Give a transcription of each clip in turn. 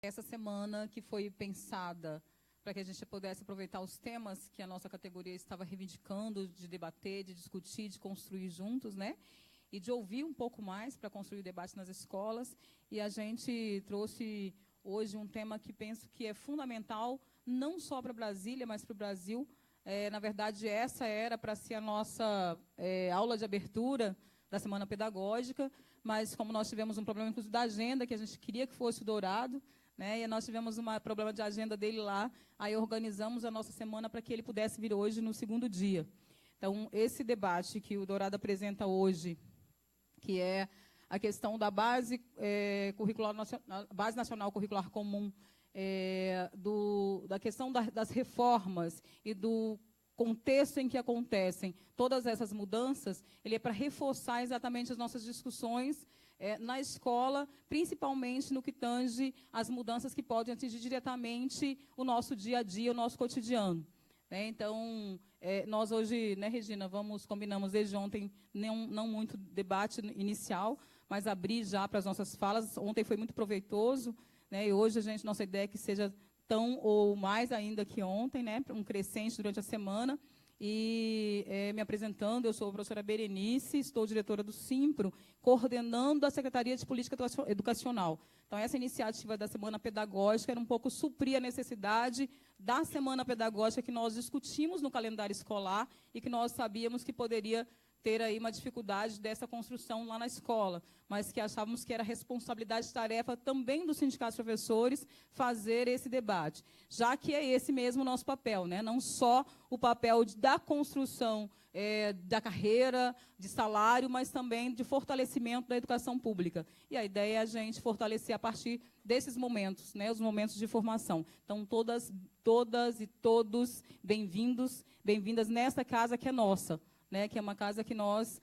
Essa semana que foi pensada para que a gente pudesse aproveitar os temas que a nossa categoria estava reivindicando, de debater, de discutir, de construir juntos, né? E de ouvir um pouco mais para construir o debate nas escolas. E a gente trouxe hoje um tema que penso que é fundamental, não só para Brasília, mas para o Brasil. Na verdade, essa era para ser a nossa aula de abertura da Semana Pedagógica, mas como nós tivemos um problema, inclusive, da agenda, que a gente queria que fosse o Dourado, né, e nós tivemos um problema de agenda dele lá, aí organizamos a nossa semana para que ele pudesse vir hoje no segundo dia. Então, esse debate que o Dourado apresenta hoje, que é a questão da base, base nacional curricular comum, da questão das reformas e do contexto em que acontecem todas essas mudanças, ele é para reforçar exatamente as nossas discussões na escola, principalmente no que tange as mudanças que podem atingir diretamente o nosso dia a dia, o nosso cotidiano. Então, nós hoje, né, Regina, combinamos desde ontem, não muito debate inicial, mas abrir já para as nossas falas. Ontem foi muito proveitoso, né, e hoje nossa ideia é que seja tão ou mais ainda que ontem, né, um crescente durante a semana. E me apresentando, eu sou a professora Berenice, estou diretora do Simpro, coordenando a Secretaria de Política Educacional. Então, essa iniciativa da Semana Pedagógica era um pouco suprir a necessidade da Semana Pedagógica que nós discutimos no calendário escolar e que nós sabíamos que poderia ter aí uma dificuldade dessa construção lá na escola, mas que achávamos que era responsabilidade e tarefa também dos sindicatos de professores fazer esse debate, já que é esse mesmo o nosso papel, né? Não só o papel da construção da carreira, de salário, mas também de fortalecimento da educação pública. E a ideia é a gente fortalecer a partir desses momentos, né, os momentos de formação. Então, todas e todos bem-vindos, bem-vindas nessa casa que é nossa, né, que é uma casa que nós,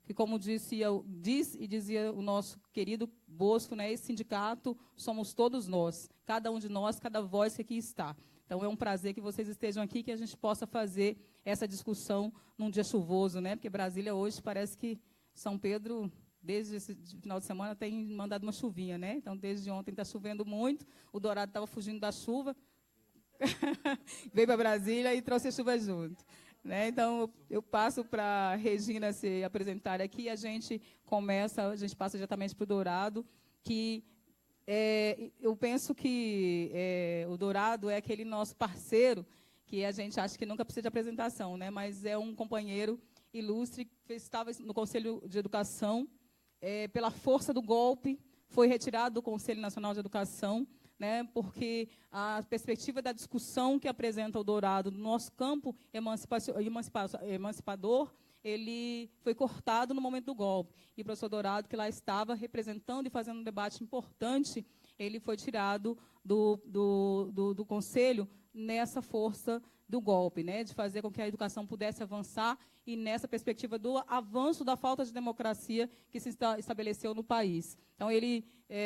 que como diz e dizia o nosso querido Bosco, né, esse sindicato somos todos nós, cada um de nós, cada voz que aqui está. Então, é um prazer que vocês estejam aqui, que a gente possa fazer essa discussão num dia chuvoso, né, porque Brasília hoje parece que São Pedro, desde esse final de semana, tem mandado uma chuvinha, né? Então, desde ontem está chovendo muito, o Dourado estava fugindo da chuva, veio para Brasília e trouxe a chuva junto. Né? Então, eu passo para a Regina se apresentar aqui, a gente passa diretamente para o Dourado, que eu penso que o Dourado é aquele nosso parceiro, que a gente acha que nunca precisa de apresentação, né? Mas é um companheiro ilustre, que estava no Conselho de Educação, pela força do golpe, foi retirado do Conselho Nacional de Educação, né, porque a perspectiva da discussão que apresenta o Dourado no nosso campo emancipador, ele foi cortado no momento do golpe. E o professor Dourado, que lá estava representando e fazendo um debate importante, ele foi tirado do Conselho nessa força do golpe, né, de fazer com que a educação pudesse avançar e nessa perspectiva do avanço da falta de democracia que se estabeleceu no país. Então, ele,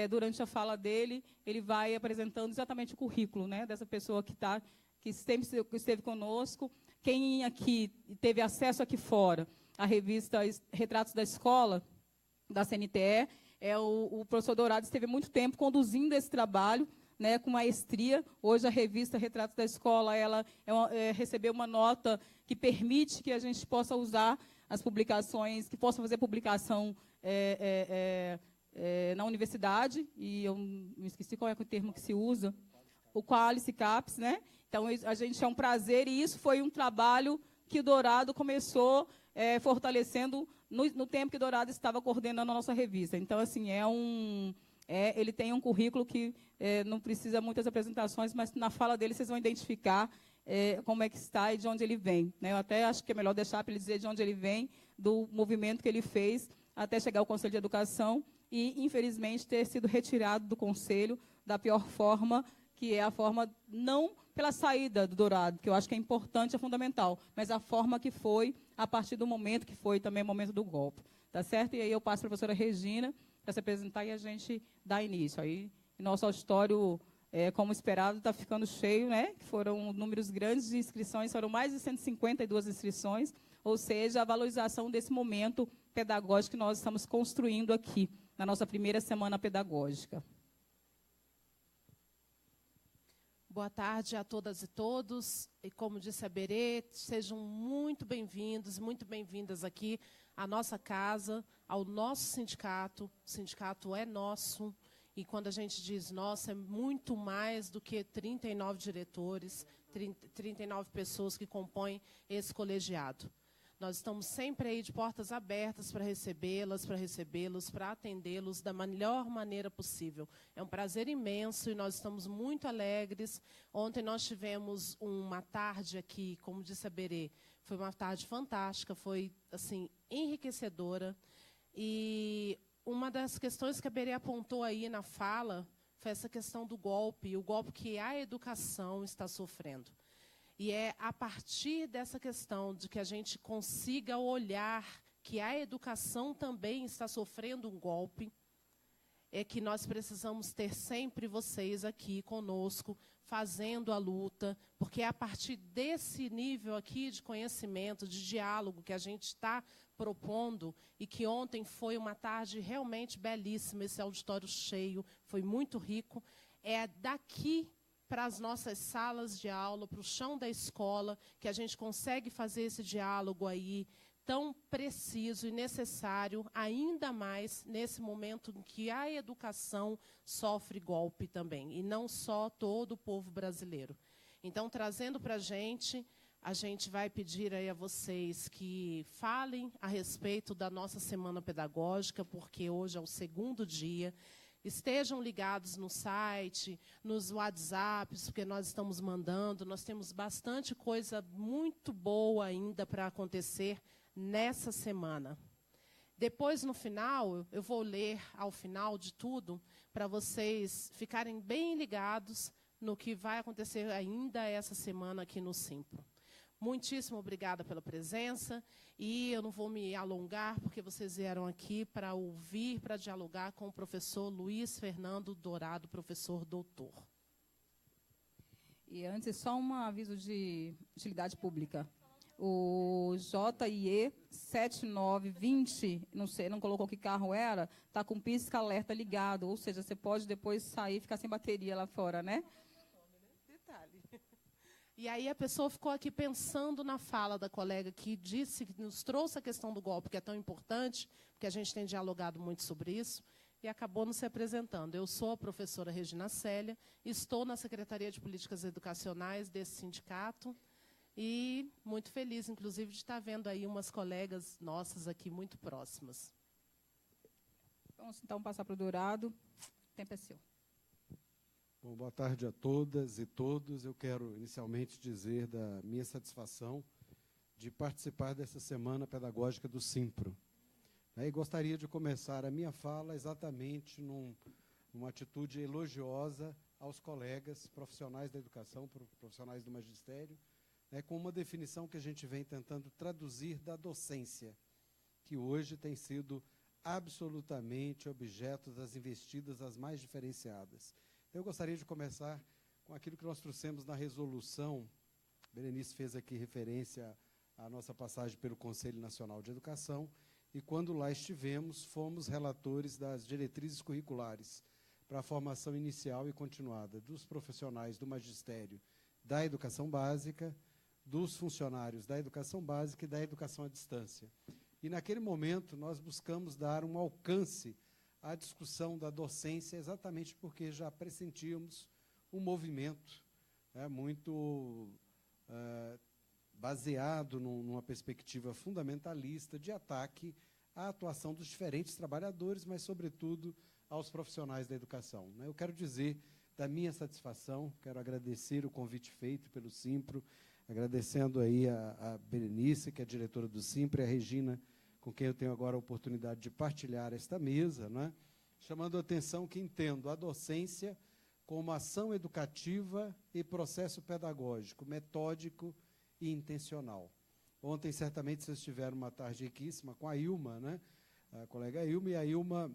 durante a fala dele, ele vai apresentando exatamente o currículo, né, dessa pessoa que sempre esteve conosco. Quem aqui teve acesso aqui fora à revista Retratos da Escola, da CNTE, o professor Dourado esteve muito tempo conduzindo esse trabalho, né, com maestria. Hoje a revista Retratos da Escola ela recebeu uma nota que permite que a gente possa usar as publicações, que possa fazer publicação na universidade, e eu me esqueci qual é o termo que se usa, o Qualice Caps, né? Então, a gente é um prazer, e isso foi um trabalho que o Dourado começou fortalecendo no tempo que o Dourado estava coordenando a nossa revista. Então, assim, ele tem um currículo que não precisa muitas apresentações, mas na fala dele vocês vão identificar como é que está e de onde ele vem, né? Eu até acho que é melhor deixar para ele dizer de onde ele vem, do movimento que ele fez até chegar ao Conselho de Educação e, infelizmente, ter sido retirado do Conselho da pior forma, que é a forma, não pela saída do Dourado, que eu acho que é importante, é fundamental, mas a forma que foi, a partir do momento que foi também o momento do golpe. Tá certo? E aí eu passo para a professora Regina para se apresentar e a gente dá início. Aí, nosso auditório, como esperado, está ficando cheio, né? Foram números grandes de inscrições, foram mais de 152 inscrições, ou seja, a valorização desse momento pedagógico que nós estamos construindo aqui, na nossa primeira semana pedagógica. Boa tarde a todas e todos. E como disse a Berê, sejam muito bem-vindos, muito bem-vindas aqui à nossa casa, ao nosso sindicato. O sindicato é nosso. E quando a gente diz nosso, é muito mais do que 39 diretores, 39 pessoas que compõem esse colegiado. Nós estamos sempre aí de portas abertas para recebê-las, para recebê-los, para atendê-los da melhor maneira possível. É um prazer imenso e nós estamos muito alegres. Ontem nós tivemos uma tarde aqui, como disse a Berê, foi uma tarde fantástica, foi assim enriquecedora. E uma das questões que a Berê apontou aí na fala foi essa questão do golpe, o golpe que a educação está sofrendo. E é a partir dessa questão de que a gente consiga olhar que a educação também está sofrendo um golpe, é que nós precisamos ter sempre vocês aqui conosco, fazendo a luta, porque é a partir desse nível aqui de conhecimento, de diálogo que a gente está propondo, e que ontem foi uma tarde realmente belíssima, esse auditório cheio, foi muito rico, é daqui para as nossas salas de aula, para o chão da escola, que a gente consegue fazer esse diálogo aí tão preciso e necessário, ainda mais nesse momento em que a educação sofre golpe também, e não só todo o povo brasileiro. Então, trazendo para a gente vai pedir aí a vocês que falem a respeito da nossa Semana Pedagógica, porque hoje é o segundo dia. Estejam ligados no site, nos WhatsApps, porque nós estamos mandando. Nós temos bastante coisa muito boa ainda para acontecer nessa semana. Depois, no final, eu vou ler ao final de tudo, para vocês ficarem bem ligados no que vai acontecer ainda essa semana aqui no Simpro. Muitíssimo obrigada pela presença, e eu não vou me alongar, porque vocês vieram aqui para ouvir, para dialogar com o professor Luiz Fernando Dourado, professor doutor. E antes, só um aviso de utilidade pública. O JIE 7920, não sei, não colocou que carro era, está com pisca-alerta ligado, ou seja, você pode depois sair e ficar sem bateria lá fora, né? Detalhe. E aí a pessoa ficou aqui pensando na fala da colega que disse, que nos trouxe a questão do golpe, que é tão importante, porque a gente tem dialogado muito sobre isso, e acabou nos se apresentando. Eu sou a professora Regina Célia, estou na Secretaria de Políticas Educacionais desse sindicato, e muito feliz, inclusive, de estar vendo aí umas colegas nossas aqui muito próximas. Vamos, então, passar para o Dourado. O tempo é seu. Bom, boa tarde a todas e todos. Eu quero inicialmente dizer da minha satisfação de participar dessa Semana Pedagógica do Simpro. E gostaria de começar a minha fala exatamente numa atitude elogiosa aos colegas profissionais da educação, profissionais do magistério, com uma definição que a gente vem tentando traduzir da docência, que hoje tem sido absolutamente objeto das investidas as mais diferenciadas. Eu gostaria de começar com aquilo que nós trouxemos na resolução. Berenice fez aqui referência à nossa passagem pelo Conselho Nacional de Educação, e quando lá estivemos, fomos relatores das diretrizes curriculares para a formação inicial e continuada dos profissionais do magistério da educação básica, dos funcionários da educação básica e da educação à distância. E, naquele momento, nós buscamos dar um alcance à discussão da docência, exatamente porque já pressentíamos um movimento muito baseado numa perspectiva fundamentalista de ataque à atuação dos diferentes trabalhadores, mas, sobretudo, aos profissionais da educação. Eu quero dizer da minha satisfação, quero agradecer o convite feito pelo Simpro, agradecendo aí a Berenice, que é a diretora do Simpro, e a Regina, com quem eu tenho agora a oportunidade de partilhar esta mesa, chamando a atenção que entendo a docência como ação educativa e processo pedagógico, metódico e intencional. Ontem, certamente, vocês tiveram uma tarde riquíssima com a Ilma, a colega Ilma, e a Ilma,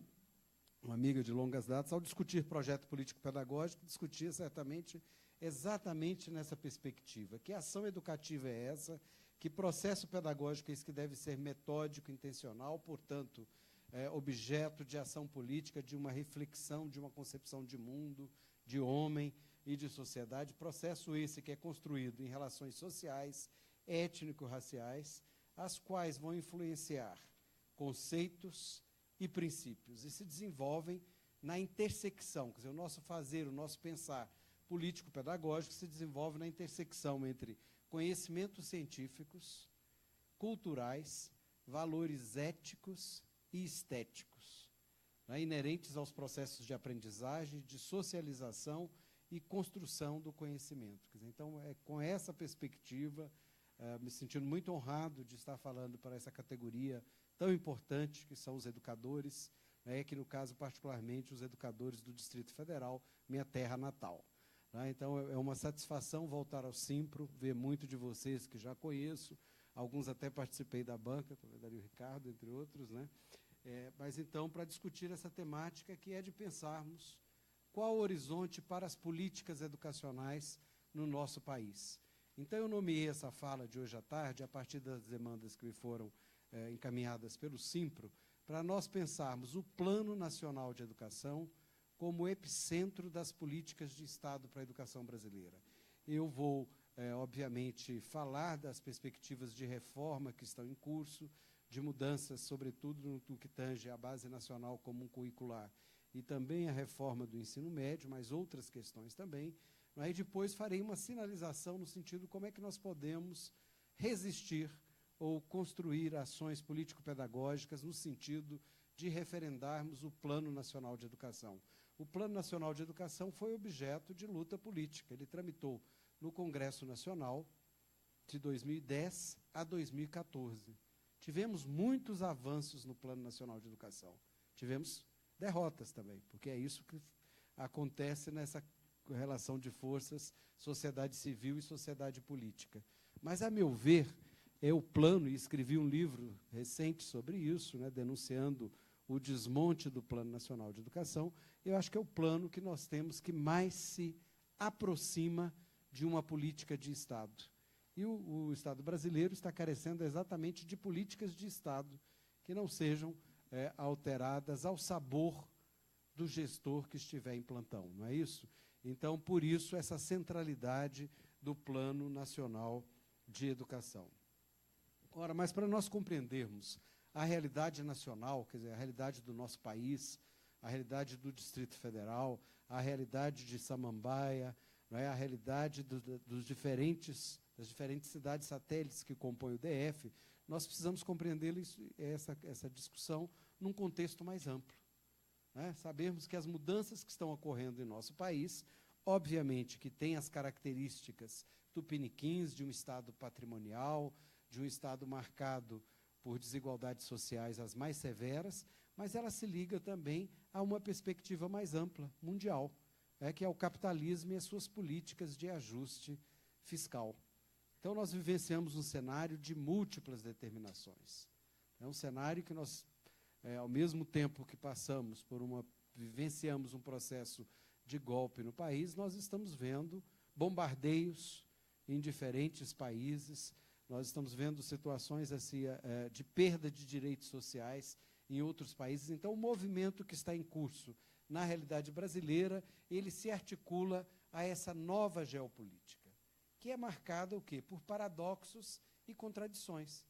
uma amiga de longas datas, ao discutir projeto político-pedagógico, discutia certamente exatamente nessa perspectiva. Que ação educativa é essa? Que processo pedagógico é esse que deve ser metódico, intencional, portanto, objeto de ação política, de uma reflexão, de uma concepção de mundo, de homem e de sociedade. Processo esse que é construído em relações sociais, étnico-raciais, as quais vão influenciar conceitos e princípios, e se desenvolvem na intersecção, quer dizer, o nosso fazer, o nosso pensar político-pedagógico se desenvolve na intersecção entre conhecimentos científicos, culturais, valores éticos e estéticos, né, inerentes aos processos de aprendizagem, de socialização e construção do conhecimento. Quer dizer, então, com essa perspectiva, me sentindo muito honrado de estar falando para essa categoria tão importante, que são os educadores, né, que no caso, particularmente, os educadores do Distrito Federal, minha terra natal. Né? Então, é uma satisfação voltar ao Simpro, ver muito de vocês que já conheço, alguns até participei da banca, talvez o Ricardo, entre outros, né? Mas, então, para discutir essa temática que é de pensarmos qual o horizonte para as políticas educacionais no nosso país. Então, eu nomeei essa fala de hoje à tarde, a partir das demandas que me foram encaminhadas pelo Simpro, para nós pensarmos o Plano Nacional de Educação como epicentro das políticas de Estado para a educação brasileira. Eu vou, obviamente, falar das perspectivas de reforma que estão em curso, de mudanças, sobretudo no que tange à Base Nacional Comum Curricular e também a reforma do ensino médio, mas outras questões também. Aí depois farei uma sinalização no sentido de como é que nós podemos resistir ou construir ações político-pedagógicas no sentido de referendarmos o Plano Nacional de Educação. O Plano Nacional de Educação foi objeto de luta política. Ele tramitou no Congresso Nacional de 2010 a 2014. Tivemos muitos avanços no Plano Nacional de Educação. Tivemos derrotas também, porque é isso que acontece nessa relação de forças, sociedade civil e sociedade política. Mas, a meu ver, é o plano, e escrevi um livro recente sobre isso, né, denunciando o desmonte do Plano Nacional de Educação, eu acho que é o plano que nós temos que mais se aproxima de uma política de Estado. E o Estado brasileiro está carecendo exatamente de políticas de Estado que não sejam alteradas ao sabor do gestor que estiver em plantão, não é isso? Então, por isso, essa centralidade do Plano Nacional de Educação. Ora, mas para nós compreendermos a realidade nacional, quer dizer, a realidade do nosso país, a realidade do Distrito Federal, a realidade de Samambaia, não é? A realidade das diferentes cidades satélites que compõem o DF, nós precisamos compreender essa discussão num contexto mais amplo. Né? Sabermos que as mudanças que estão ocorrendo em nosso país, obviamente que têm as características tupiniquins de um Estado patrimonial, de um Estado marcado por desigualdades sociais as mais severas, mas ela se liga também a uma perspectiva mais ampla, mundial, que é o capitalismo e as suas políticas de ajuste fiscal. Então, nós vivenciamos um cenário de múltiplas determinações. É um cenário que nós, ao mesmo tempo que vivenciamos um processo de golpe no país, nós estamos vendo bombardeios em diferentes países, nós estamos vendo situações assim, de perda de direitos sociais em outros países. Então, o movimento que está em curso na realidade brasileira, ele se articula a essa nova geopolítica, que é marcada o quê? Por paradoxos e contradições.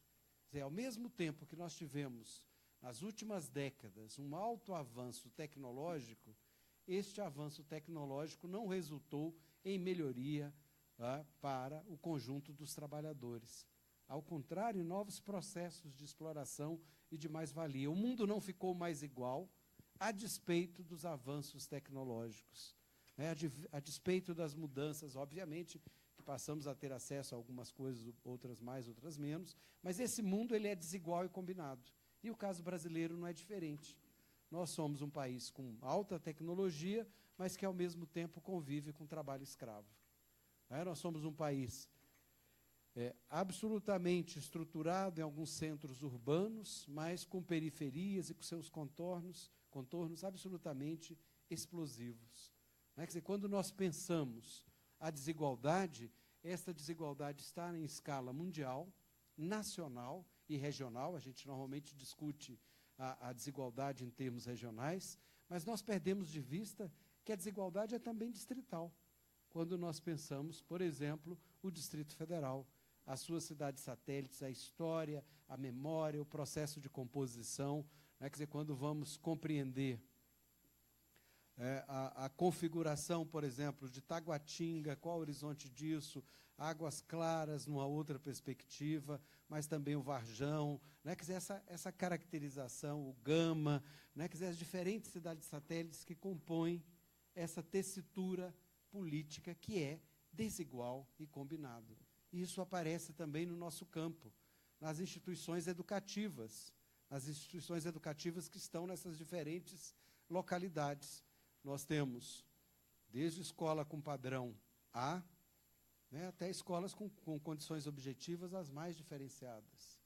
Quer dizer, ao mesmo tempo que nós tivemos, nas últimas décadas, um alto avanço tecnológico, este avanço tecnológico não resultou em melhoria para o conjunto dos trabalhadores. Ao contrário, novos processos de exploração e de mais-valia. O mundo não ficou mais igual a despeito dos avanços tecnológicos, né? A despeito das mudanças, obviamente, que passamos a ter acesso a algumas coisas, outras mais, outras menos, mas esse mundo ele é desigual e combinado. E o caso brasileiro não é diferente. Nós somos um país com alta tecnologia, mas que, ao mesmo tempo, convive com trabalho escravo. Nós somos um país absolutamente estruturado em alguns centros urbanos, mas com periferias e com seus contornos absolutamente explosivos. Quer dizer, quando nós pensamos a desigualdade, esta desigualdade está em escala mundial, nacional e regional. A gente normalmente discute a desigualdade em termos regionais, mas nós perdemos de vista que a desigualdade é também distrital. Quando nós pensamos, por exemplo, o Distrito Federal, as suas cidades satélites, a história, a memória, o processo de composição, né? Quer dizer, quando vamos compreender a configuração, por exemplo, de Taguatinga, qual o horizonte disso, Águas Claras, numa outra perspectiva, mas também o Varjão, né? Quer dizer, essa caracterização, o Gama, né? Quer dizer, as diferentes cidades satélites que compõem essa tessitura política que é desigual e combinado. E isso aparece também no nosso campo, nas instituições educativas que estão nessas diferentes localidades. Nós temos, desde escola com padrão A, né, até escolas com condições objetivas as mais diferenciadas.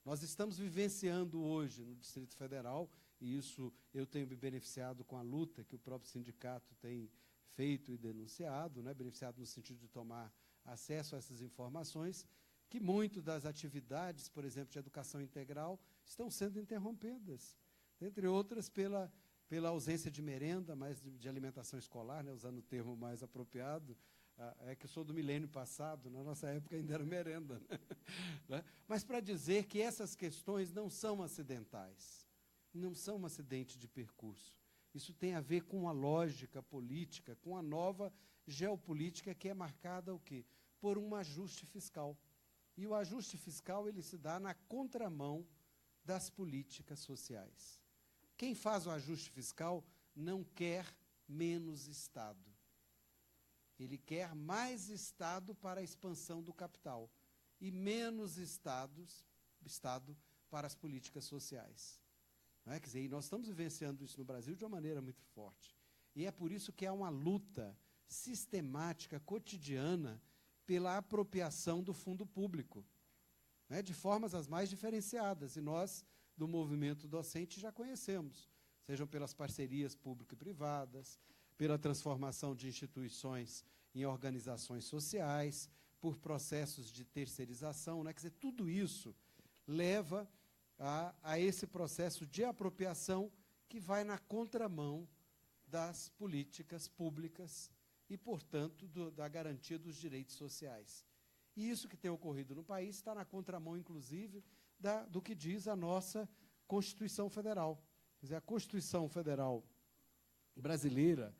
Nós estamos vivenciando hoje no Distrito Federal, e isso eu tenho me beneficiado com a luta que o próprio sindicato tem feito e denunciado, né, beneficiado no sentido de tomar acesso a essas informações, que muito das atividades, por exemplo, de educação integral, estão sendo interrompidas, entre outras pela ausência de merenda, mas de alimentação escolar, né, usando o termo mais apropriado, é que eu sou do milênio passado, na nossa época ainda era merenda. Né? Mas para dizer que essas questões não são acidentais, não são um acidente de percurso. Isso tem a ver com a lógica política, com a nova geopolítica que é marcada o quê? Por um ajuste fiscal. E o ajuste fiscal ele se dá na contramão das políticas sociais. Quem faz o ajuste fiscal não quer menos Estado. Ele quer mais Estado para a expansão do capital e menos Estado para as políticas sociais. Não é? Quer dizer, e nós estamos vivenciando isso no Brasil de uma maneira muito forte. E é por isso que há uma luta sistemática, cotidiana, pela apropriação do fundo público, né, de formas as mais diferenciadas. E nós, do movimento docente, já conhecemos, sejam pelas parcerias público e privadas, pela transformação de instituições em organizações sociais, por processos de terceirização, né? Quer dizer, tudo isso leva a esse processo de apropriação que vai na contramão das políticas públicas e, portanto, da garantia dos direitos sociais. E isso que tem ocorrido no país está na contramão, inclusive, do que diz a nossa Constituição Federal. Quer dizer, a Constituição Federal brasileira,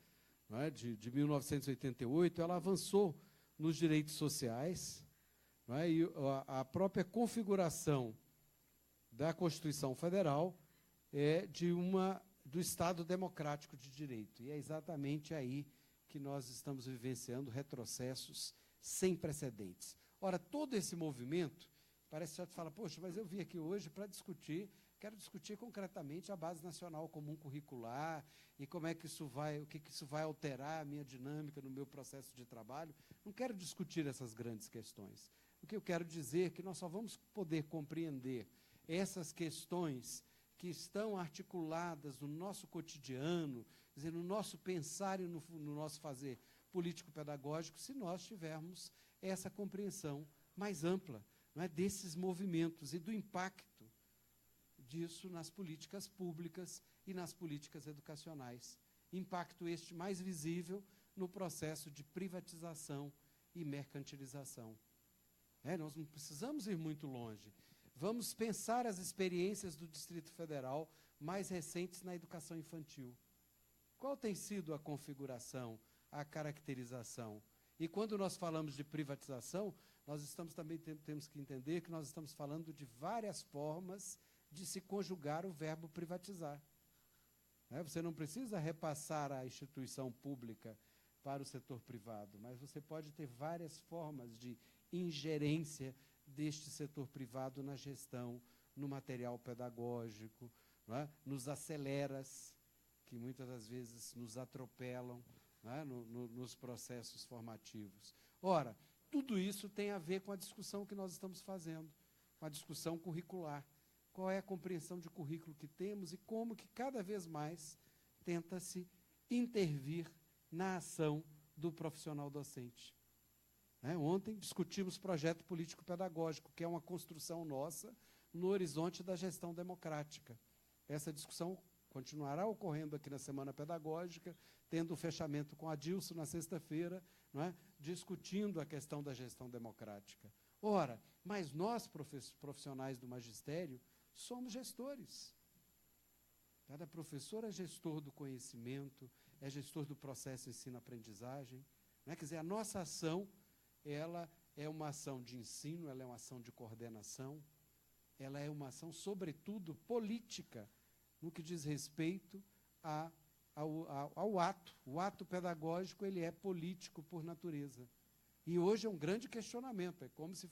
né, de 1988, ela avançou nos direitos sociais, né, e a própria configuração da Constituição Federal é do Estado democrático de direito. E é exatamente aí que nós estamos vivenciando retrocessos sem precedentes. Ora, todo esse movimento, parece que você fala, poxa, mas eu vim aqui hoje para discutir, quero discutir concretamente a Base Nacional Comum Curricular e como é que isso vai, o que isso vai alterar a minha dinâmica no meu processo de trabalho. Não quero discutir essas grandes questões. O que eu quero dizer é que nós só vamos poder compreender essas questões que estão articuladas no nosso cotidiano, quer dizer, no nosso pensar e no nosso fazer político-pedagógico, se nós tivermos essa compreensão mais ampla, não é, desses movimentos e do impacto disso nas políticas públicas e nas políticas educacionais. Impacto este mais visível no processo de privatização e mercantilização. Nós não precisamos ir muito longe. Vamos pensar as experiências do Distrito Federal mais recentes na educação infantil. Qual tem sido a configuração, a caracterização? E quando nós falamos de privatização, nós temos que entender que nós estamos falando de várias formas de se conjugar o verbo privatizar. Você não precisa repassar a instituição pública para o setor privado, mas você pode ter várias formas de ingerência deste setor privado na gestão, no material pedagógico, não é? Nos aceleras, que muitas das vezes nos atropelam, não é? Nos processos formativos. Ora, tudo isso tem a ver com a discussão que nós estamos fazendo, com a discussão curricular. Qual é a compreensão de currículo que temos e como que cada vez mais tenta-se intervir na ação do profissional docente. Ontem discutimos projeto político-pedagógico, que é uma construção nossa no horizonte da gestão democrática. essa discussão continuará ocorrendo aqui na Semana Pedagógica, tendo o fechamento com a Dilson na sexta-feira, não é? Discutindo a questão da gestão democrática. Ora, mas nós, profissionais do magistério, somos gestores. Cada professor é gestor do conhecimento, é gestor do processo ensino-aprendizagem. Não é? Quer dizer, a nossa ação, ela é uma ação de ensino, ela é uma ação de coordenação, ela é uma ação, sobretudo, política, no que diz respeito ao ato. O ato pedagógico, ele é político por natureza. E hoje é um grande questionamento, é como se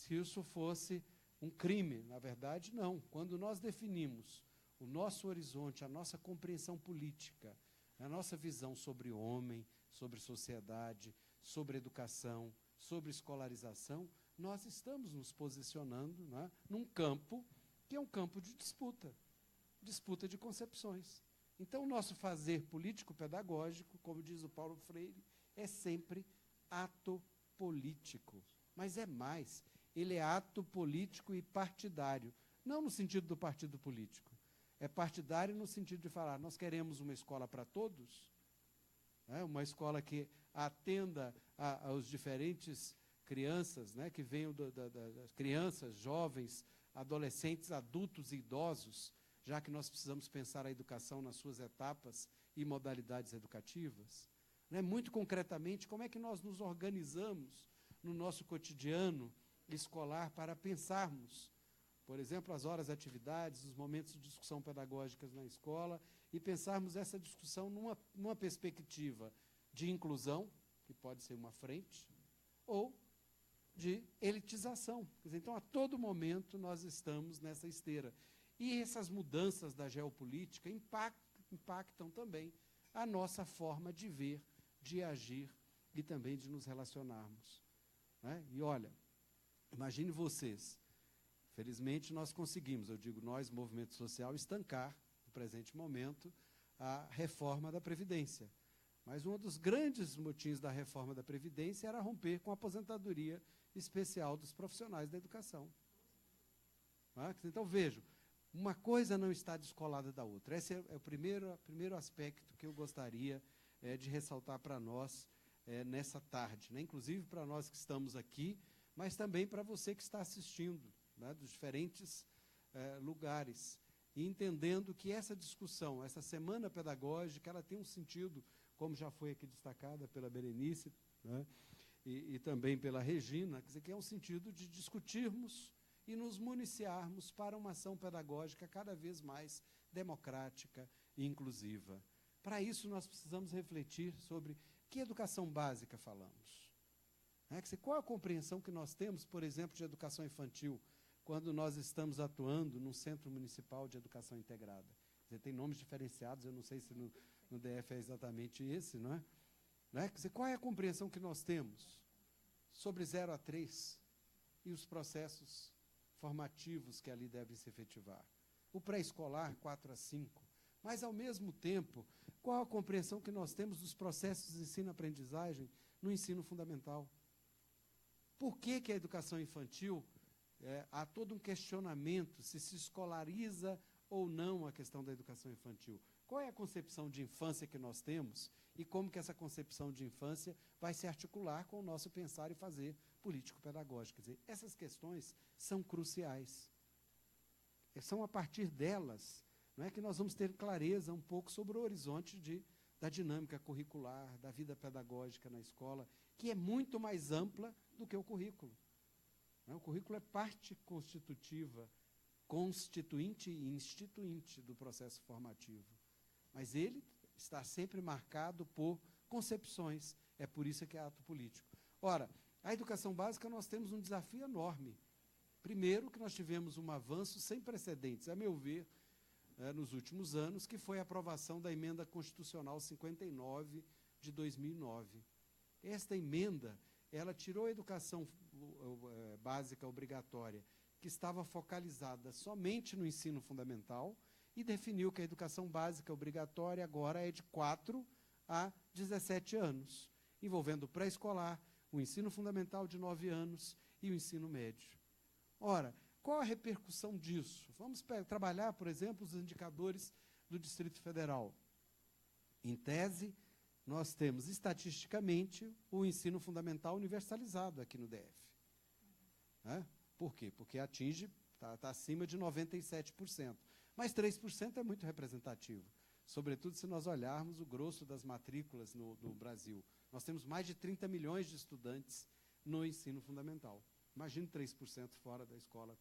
isso fosse um crime. Na verdade, não. Quando nós definimos o nosso horizonte, a nossa compreensão política, a nossa visão sobre o homem, sobre sociedade, sobre educação, sobre escolarização, nós estamos nos posicionando, né, num campo que é um campo de disputa de concepções. Então, o nosso fazer político-pedagógico, como diz o Paulo Freire, é sempre ato político. Mas é mais, ele é ato político e partidário. Não no sentido do partido político. É partidário no sentido de falar, nós queremos uma escola para todos, né, uma escola que atenda aos diferentes crianças, né, que venham das crianças, jovens, adolescentes, adultos e idosos, já que nós precisamos pensar a educação nas suas etapas e modalidades educativas. Né? Muito concretamente, como é que nós nos organizamos no nosso cotidiano escolar para pensarmos, por exemplo, as horas de atividades, os momentos de discussão pedagógicas na escola, e pensarmos essa discussão numa perspectiva de inclusão, que pode ser uma frente, ou de elitização. Quer dizer, então, a todo momento, nós estamos nessa esteira. E essas mudanças da geopolítica impactam também a nossa forma de ver, de agir e também de nos relacionarmos. Né? E olha, imagine vocês, felizmente nós conseguimos, eu digo nós, movimento social, estancar, no presente momento, a reforma da Previdência. Mas um dos grandes motivos da reforma da Previdência era romper com a aposentadoria especial dos profissionais da educação. Então, vejam, uma coisa não está descolada da outra. Esse é o primeiro aspecto que eu gostaria de ressaltar para nós nessa tarde, né? Inclusive para nós que estamos aqui, mas também para você que está assistindo, né, dos diferentes lugares, e entendendo que essa discussão, essa semana pedagógica, ela tem um sentido, como já foi aqui destacada pela Berenice, né, e também pela Regina, quer dizer, que é um sentido de discutirmos e nos municiarmos para uma ação pedagógica cada vez mais democrática e inclusiva. Para isso, nós precisamos refletir sobre que educação básica falamos. Qual a compreensão que nós temos, por exemplo, de educação infantil, quando nós estamos atuando num centro municipal de educação integrada? Quer dizer, tem nomes diferenciados, eu não sei se no DF é exatamente esse, não é? Quer dizer, qual é a compreensão que nós temos sobre 0 a 3 e os processos formativos que ali devem se efetivar? O pré-escolar, 4 a 5. Mas, ao mesmo tempo, qual a compreensão que nós temos dos processos de ensino-aprendizagem no ensino fundamental? Por que a educação infantil, há todo um questionamento se escolariza ou não a questão da educação infantil? Qual é a concepção de infância que nós temos e como que essa concepção de infância vai se articular com o nosso pensar e fazer político-pedagógico? Quer dizer, essas questões são cruciais. São a partir delas, não é, que nós vamos ter clareza um pouco sobre o horizonte da dinâmica curricular, da vida pedagógica na escola, que é muito mais ampla do que o currículo. O currículo é parte constitutiva, constituinte e instituinte do processo formativo. Mas ele está sempre marcado por concepções. É por isso que é ato político. Ora, a educação básica nós temos um desafio enorme. Primeiro, que nós tivemos um avanço sem precedentes, a meu ver, nos últimos anos, que foi a aprovação da Emenda Constitucional 59 de 2009. Esta emenda, ela tirou a educação básica obrigatória, que estava focalizada somente no ensino fundamental, e definiu que a educação básica obrigatória agora é de 4 a 17 anos, envolvendo o pré-escolar, o ensino fundamental de 9 anos e o ensino médio. Ora, qual a repercussão disso? Vamos trabalhar, por exemplo, os indicadores do Distrito Federal. Em tese, nós temos, estatisticamente, o ensino fundamental universalizado aqui no DF. Por quê? Porque atinge, está acima de 97%. Mas 3% é muito representativo, sobretudo se nós olharmos o grosso das matrículas no Brasil. Nós temos mais de 30 milhões de estudantes no ensino fundamental. Imagine 3% fora da escola.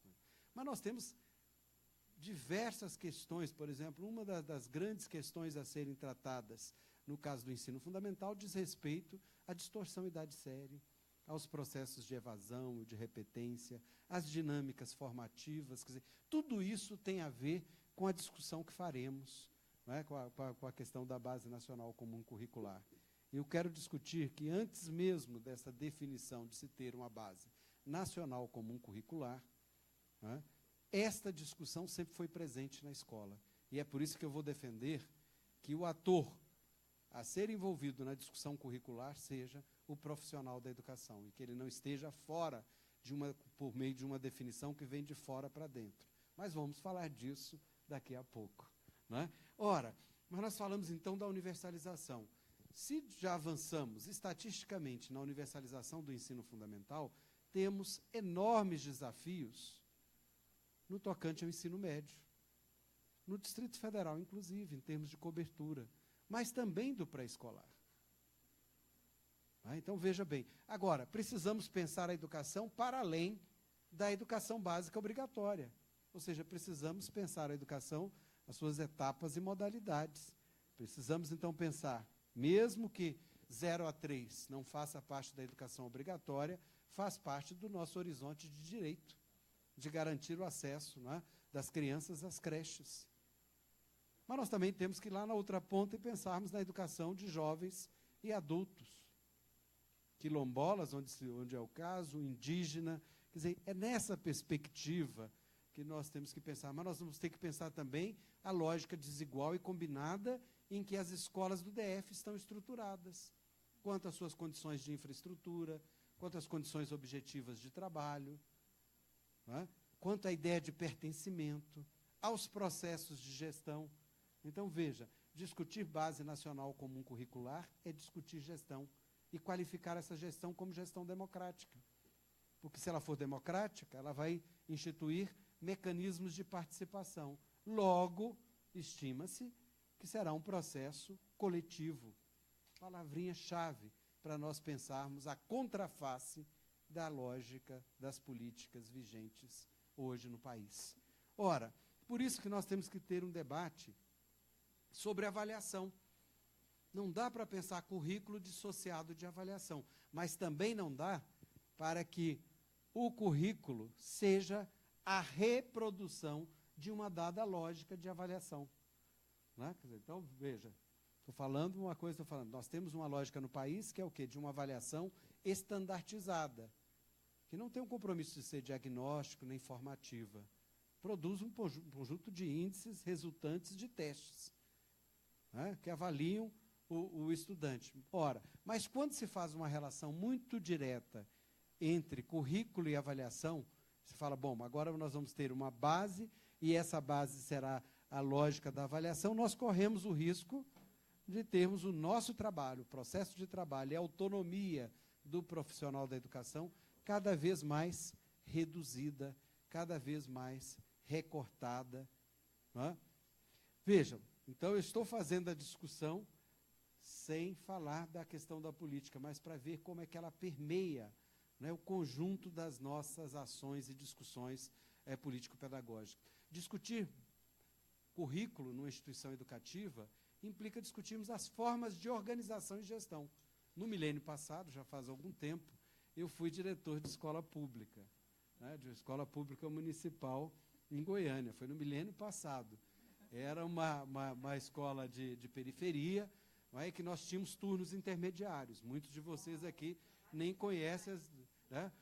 Mas nós temos diversas questões, por exemplo, uma das grandes questões a serem tratadas no caso do ensino fundamental diz respeito à distorção idade-série, aos processos de evasão, de repetência, às dinâmicas formativas. Quer dizer, tudo isso tem a ver com a discussão que faremos, não é? com a questão da Base Nacional Comum Curricular. Eu quero discutir que, antes mesmo dessa definição de se ter uma Base Nacional Comum Curricular, não é? Esta discussão sempre foi presente na escola. E é por isso que eu vou defender que o ator a ser envolvido na discussão curricular seja o profissional da educação, e que ele não esteja fora por meio de uma definição que vem de fora para dentro. Mas vamos falar disso daqui a pouco, não é? Ora, mas nós falamos então da universalização. Se já avançamos estatisticamente na universalização do ensino fundamental, temos enormes desafios no tocante ao ensino médio, no Distrito Federal, inclusive, em termos de cobertura, mas também do pré-escolar. Então, veja bem. Agora, precisamos pensar a educação para além da educação básica obrigatória. Ou seja, precisamos pensar a educação, as suas etapas e modalidades. Precisamos, então, pensar, mesmo que 0 a 3 não faça parte da educação obrigatória, faz parte do nosso horizonte de direito, de garantir o acesso, não é, das crianças às creches. Mas nós também temos que ir lá na outra ponta e pensarmos na educação de jovens e adultos. Quilombolas, onde é o caso, indígena. Quer dizer, é nessa perspectiva que nós temos que pensar. Mas nós vamos ter que pensar também a lógica desigual e combinada em que as escolas do DF estão estruturadas, quanto às suas condições de infraestrutura, quanto às condições objetivas de trabalho, não é? Quanto à ideia de pertencimento, aos processos de gestão. Então, veja, discutir Base Nacional Comum Curricular é discutir gestão e qualificar essa gestão como gestão democrática. Porque, se ela for democrática, ela vai instituir mecanismos de participação. Logo, estima-se que será um processo coletivo. Palavrinha-chave para nós pensarmos a contraface da lógica das políticas vigentes hoje no país. Ora, por isso que nós temos que ter um debate sobre avaliação. Não dá para pensar currículo dissociado de avaliação, mas também não dá para que o currículo seja a reprodução de uma dada lógica de avaliação. Não é? Quer dizer, então, veja, estou falando uma coisa, estou falando, nós temos uma lógica no país que é o quê? De uma avaliação estandartizada, que não tem um compromisso de ser diagnóstico nem formativa. Produz um conjunto de índices resultantes de testes, né, que avaliam o estudante. Ora, mas quando se faz uma relação muito direta entre currículo e avaliação, se fala, bom, agora nós vamos ter uma base e essa base será a lógica da avaliação, nós corremos o risco de termos o nosso trabalho, o processo de trabalho e a autonomia do profissional da educação cada vez mais reduzida, cada vez mais recortada. Não é? Vejam, então eu estou fazendo a discussão sem falar da questão da política, mas para ver como é que ela permeia, né, o conjunto das nossas ações e discussões político-pedagógicas. Discutir currículo numa instituição educativa implica discutirmos as formas de organização e gestão. No milênio passado, já faz algum tempo, eu fui diretor de escola pública, né, de escola pública municipal em Goiânia. Foi no milênio passado. Era uma escola de periferia, não é, que nós tínhamos turnos intermediários. Muitos de vocês aqui nem conhecem, né?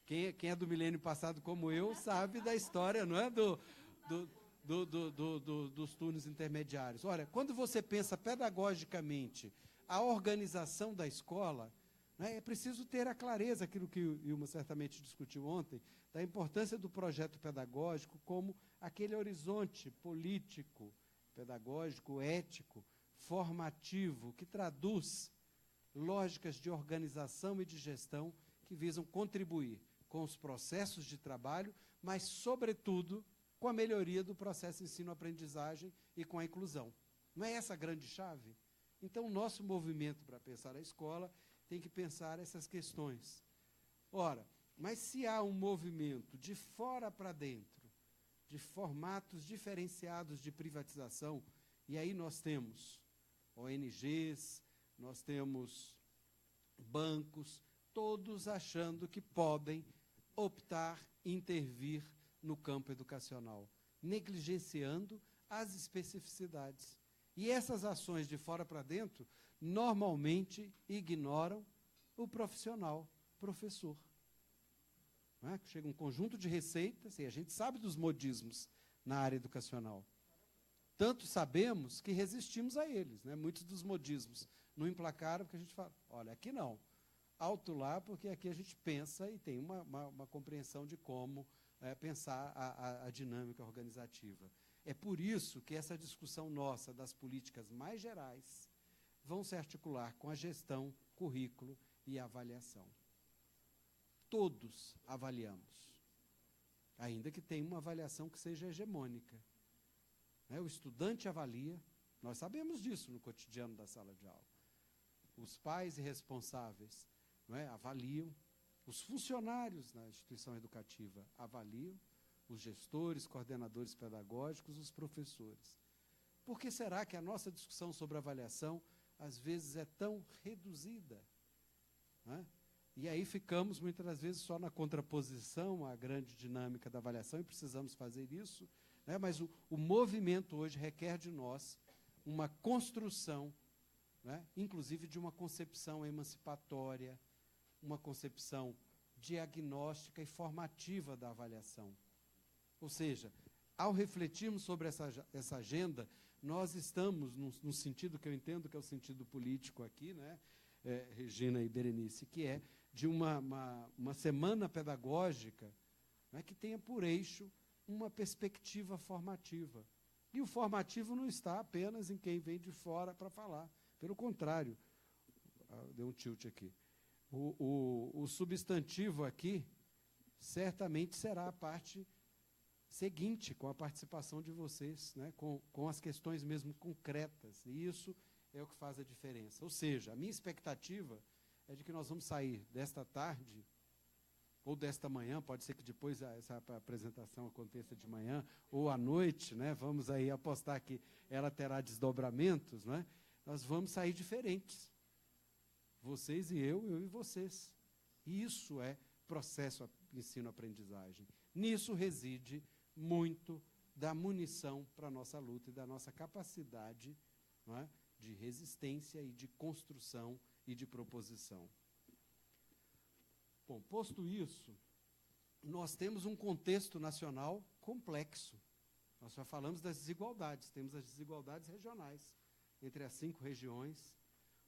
Quem é do milênio passado como eu sabe da história, não é, dos turnos intermediários. Olha, quando você pensa pedagogicamente a organização da escola, né? É preciso ter a clareza, aquilo que o Ilma certamente discutiu ontem, da importância do projeto pedagógico como aquele horizonte político, pedagógico, ético, formativo, que traduz lógicas de organização e de gestão que visam contribuir com os processos de trabalho, mas, sobretudo, com a melhoria do processo ensino-aprendizagem e com a inclusão. Não é essa a grande chave? Então, o nosso movimento para pensar a escola tem que pensar essas questões. Ora, mas se há um movimento de fora para dentro, de formatos diferenciados de privatização, e aí nós temos ONGs, nós temos bancos, todos achando que podem optar, intervir no campo educacional, negligenciando as especificidades. E essas ações de fora para dentro, normalmente ignoram o profissional, professor. Não é? Chega um conjunto de receitas, e a gente sabe dos modismos na área educacional. Tanto sabemos que resistimos a eles, né? Muitos dos modismos não emplacaram, porque a gente fala, olha, aqui não, alto lá, porque aqui a gente pensa e tem uma compreensão de como pensar a dinâmica organizativa. É por isso que essa discussão nossa das políticas mais gerais vão se articular com a gestão, currículo e avaliação. Todos avaliamos, ainda que tenha uma avaliação que seja hegemônica. O estudante avalia, nós sabemos disso no cotidiano da sala de aula. Os pais e responsáveis avaliam, os funcionários na instituição educativa avaliam, os gestores, coordenadores pedagógicos, os professores. Por que será que a nossa discussão sobre avaliação, às vezes, é tão reduzida? E aí ficamos, muitas das vezes, só na contraposição à grande dinâmica da avaliação, e precisamos fazer isso, mas o movimento hoje requer de nós uma construção, inclusive de uma concepção emancipatória, uma concepção diagnóstica e formativa da avaliação. Ou seja, ao refletirmos sobre essa agenda, nós estamos, num sentido que eu entendo que é o sentido político aqui, Regina e Berenice, que é de uma semana pedagógica que tenha por eixo uma perspectiva formativa. E o formativo não está apenas em quem vem de fora para falar. Pelo contrário, deu um tilt aqui. O substantivo aqui certamente será a parte seguinte, com a participação de vocês, com as questões mesmo concretas. E isso é o que faz a diferença. Ou seja, a minha expectativa é de que nós vamos sair desta tarde, ou desta manhã, pode ser que depois essa apresentação aconteça de manhã, ou à noite, vamos aí apostar que ela terá desdobramentos, nós vamos sair diferentes. Vocês e eu e vocês. E isso é processo ensino-aprendizagem. Nisso reside muito da munição para a nossa luta e da nossa capacidade de resistência e de construção e de proposição. Bom, posto isso, nós temos um contexto nacional complexo. Nós já falamos das desigualdades, temos as desigualdades regionais, entre as 5 regiões,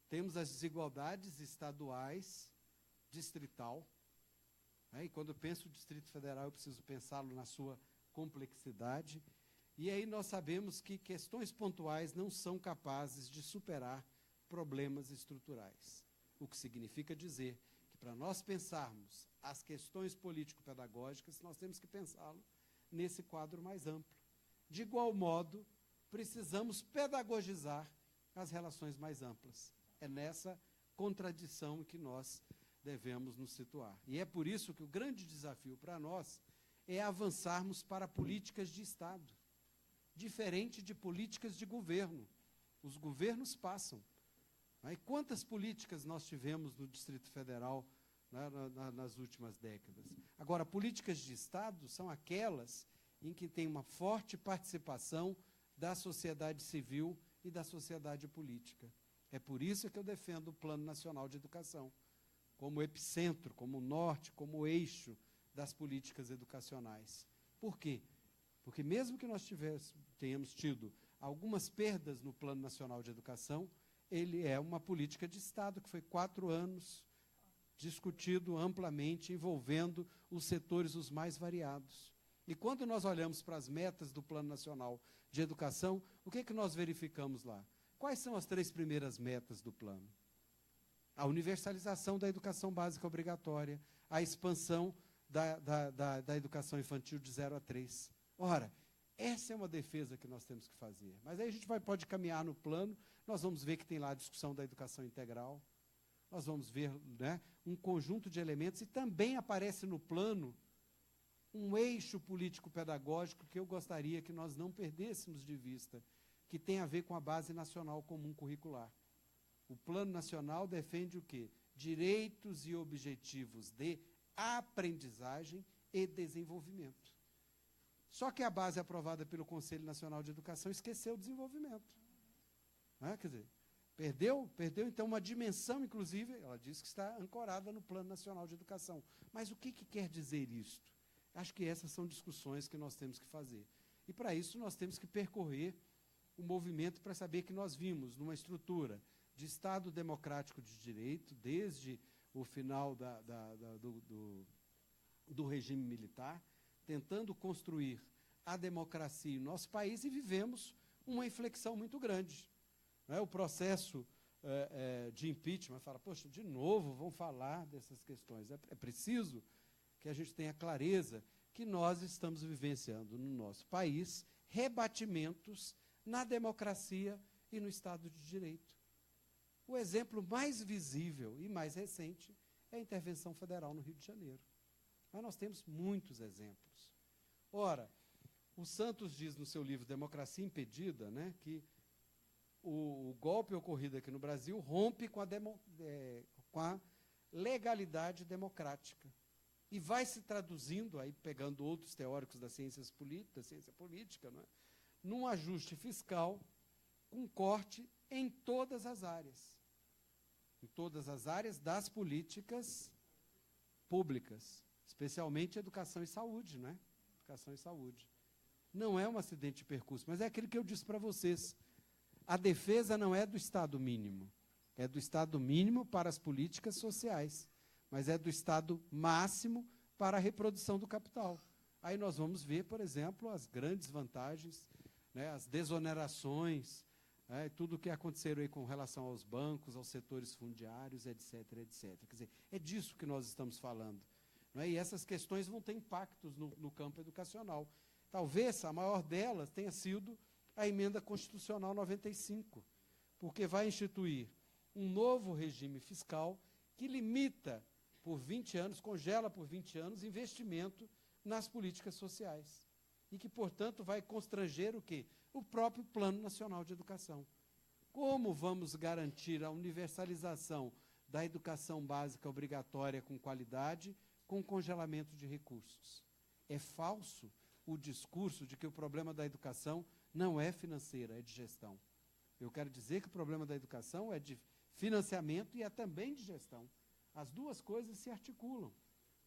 temos as desigualdades estaduais, distrital, e quando eu penso o Distrito Federal, eu preciso pensá-lo na sua complexidade, e aí nós sabemos que questões pontuais não são capazes de superar problemas estruturais, o que significa dizer que para nós pensarmos as questões político-pedagógicas, nós temos que pensá-lo nesse quadro mais amplo. De igual modo, precisamos pedagogizar as relações mais amplas. É nessa contradição que nós devemos nos situar. E é por isso que o grande desafio para nós é avançarmos para políticas de Estado, diferente de políticas de governo. Os governos passam. E quantas políticas nós tivemos no Distrito Federal nas últimas décadas? Agora, políticas de Estado são aquelas em que tem uma forte participação da sociedade civil e da sociedade política. É por isso que eu defendo o Plano Nacional de Educação, como epicentro, como norte, como eixo das políticas educacionais. Por quê? Porque mesmo que nós tenhamos tido algumas perdas no Plano Nacional de Educação, ele é uma política de Estado que foi 4 anos discutido amplamente, envolvendo os setores os mais variados. E quando nós olhamos para as metas do Plano Nacional de Educação, o que nós verificamos lá? Quais são as 3 primeiras metas do plano? A universalização da educação básica obrigatória, a expansão da educação infantil de 0 a 3. Ora, essa é uma defesa que nós temos que fazer. Mas aí a gente pode caminhar no plano, nós vamos ver que tem lá a discussão da educação integral, nós vamos ver, né, um conjunto de elementos, e também aparece no plano um eixo político-pedagógico que eu gostaria que nós não perdêssemos de vista, que tem a ver com a Base Nacional Comum Curricular. O Plano Nacional defende o quê? Direitos e objetivos de aprendizagem e desenvolvimento. Só que a base aprovada pelo Conselho Nacional de Educação esqueceu o desenvolvimento. Quer dizer, perdeu então uma dimensão, inclusive, ela diz que está ancorada no Plano Nacional de Educação. Mas o que quer dizer isto? Acho que essas são discussões que nós temos que fazer. E para isso nós temos que percorrer o movimento para saber que nós vimos numa estrutura de Estado democrático de direito, desde o final do regime militar, tentando construir a democracia em nosso país, e vivemos uma inflexão muito grande. O processo de impeachment fala, poxa, de novo vão falar dessas questões. É preciso que a gente tenha clareza que nós estamos vivenciando no nosso país rebatimentos na democracia e no Estado de Direito. O exemplo mais visível e mais recente é a intervenção federal no Rio de Janeiro. Mas nós temos muitos exemplos. Ora, o Santos diz no seu livro Democracia Impedida, né, que o golpe ocorrido aqui no Brasil rompe com a legalidade democrática. E vai se traduzindo, aí pegando outros teóricos da ciência política, não é? Num ajuste fiscal com corte em todas as áreas. Em todas as áreas das políticas públicas, especialmente educação e saúde, né? Educação e saúde. Não é um acidente de percurso, mas é aquilo que eu disse para vocês. A defesa não é do Estado mínimo, é do Estado mínimo para as políticas sociais, mas é do Estado máximo para a reprodução do capital. Aí nós vamos ver, por exemplo, as grandes vantagens, né, as desonerações, tudo o que aconteceu aí com relação aos bancos, aos setores fundiários, etc, etc. Quer dizer, é disso que nós estamos falando. Não é? E essas questões vão ter impactos no campo educacional. Talvez a maior delas tenha sido a Emenda Constitucional 95, porque vai instituir um novo regime fiscal que limita por 20 anos, congela por 20 anos, investimento nas políticas sociais. E que, portanto, vai constranger o quê? O próprio Plano Nacional de Educação. Como vamos garantir a universalização da educação básica obrigatória com qualidade, com congelamento de recursos? É falso o discurso de que o problema da educação não é financeira, é de gestão. Eu quero dizer que o problema da educação é de financiamento e é também de gestão. As duas coisas se articulam.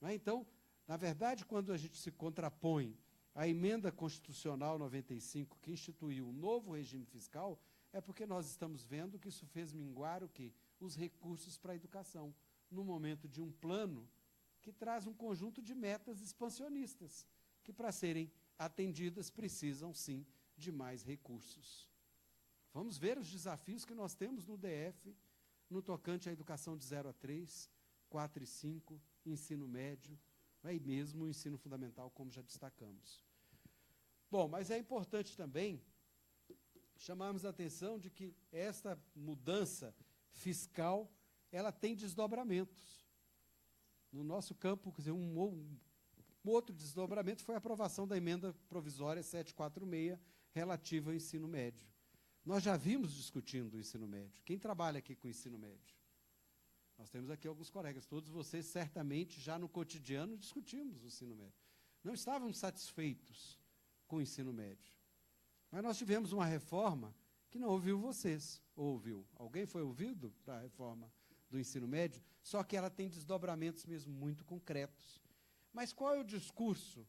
Não é? Então, na verdade, quando a gente se contrapõe à Emenda Constitucional 95, que instituiu um novo regime fiscal, é porque nós estamos vendo que isso fez minguar o quê? Os recursos para a educação, no momento de um plano que traz um conjunto de metas expansionistas, que para serem atendidas precisam, sim, de mais recursos. Vamos ver os desafios que nós temos no DF, no tocante à educação de 0 a 3, 4 e 5, ensino médio, e mesmo o ensino fundamental, como já destacamos. Bom, mas é importante também chamarmos a atenção de que esta mudança fiscal, ela tem desdobramentos. No nosso campo, quer dizer, um outro desdobramento foi a aprovação da emenda provisória 746, relativa ao ensino médio. Nós já vimos discutindo o ensino médio. Quem trabalha aqui com o ensino médio? Nós temos aqui alguns colegas, todos vocês certamente já no cotidiano discutimos o ensino médio. Não estávamos satisfeitos com o ensino médio. Mas nós tivemos uma reforma que não ouviu vocês. Ouviu? Alguém foi ouvido para a reforma do ensino médio? Só que ela tem desdobramentos mesmo muito concretos. Mas qual é o discurso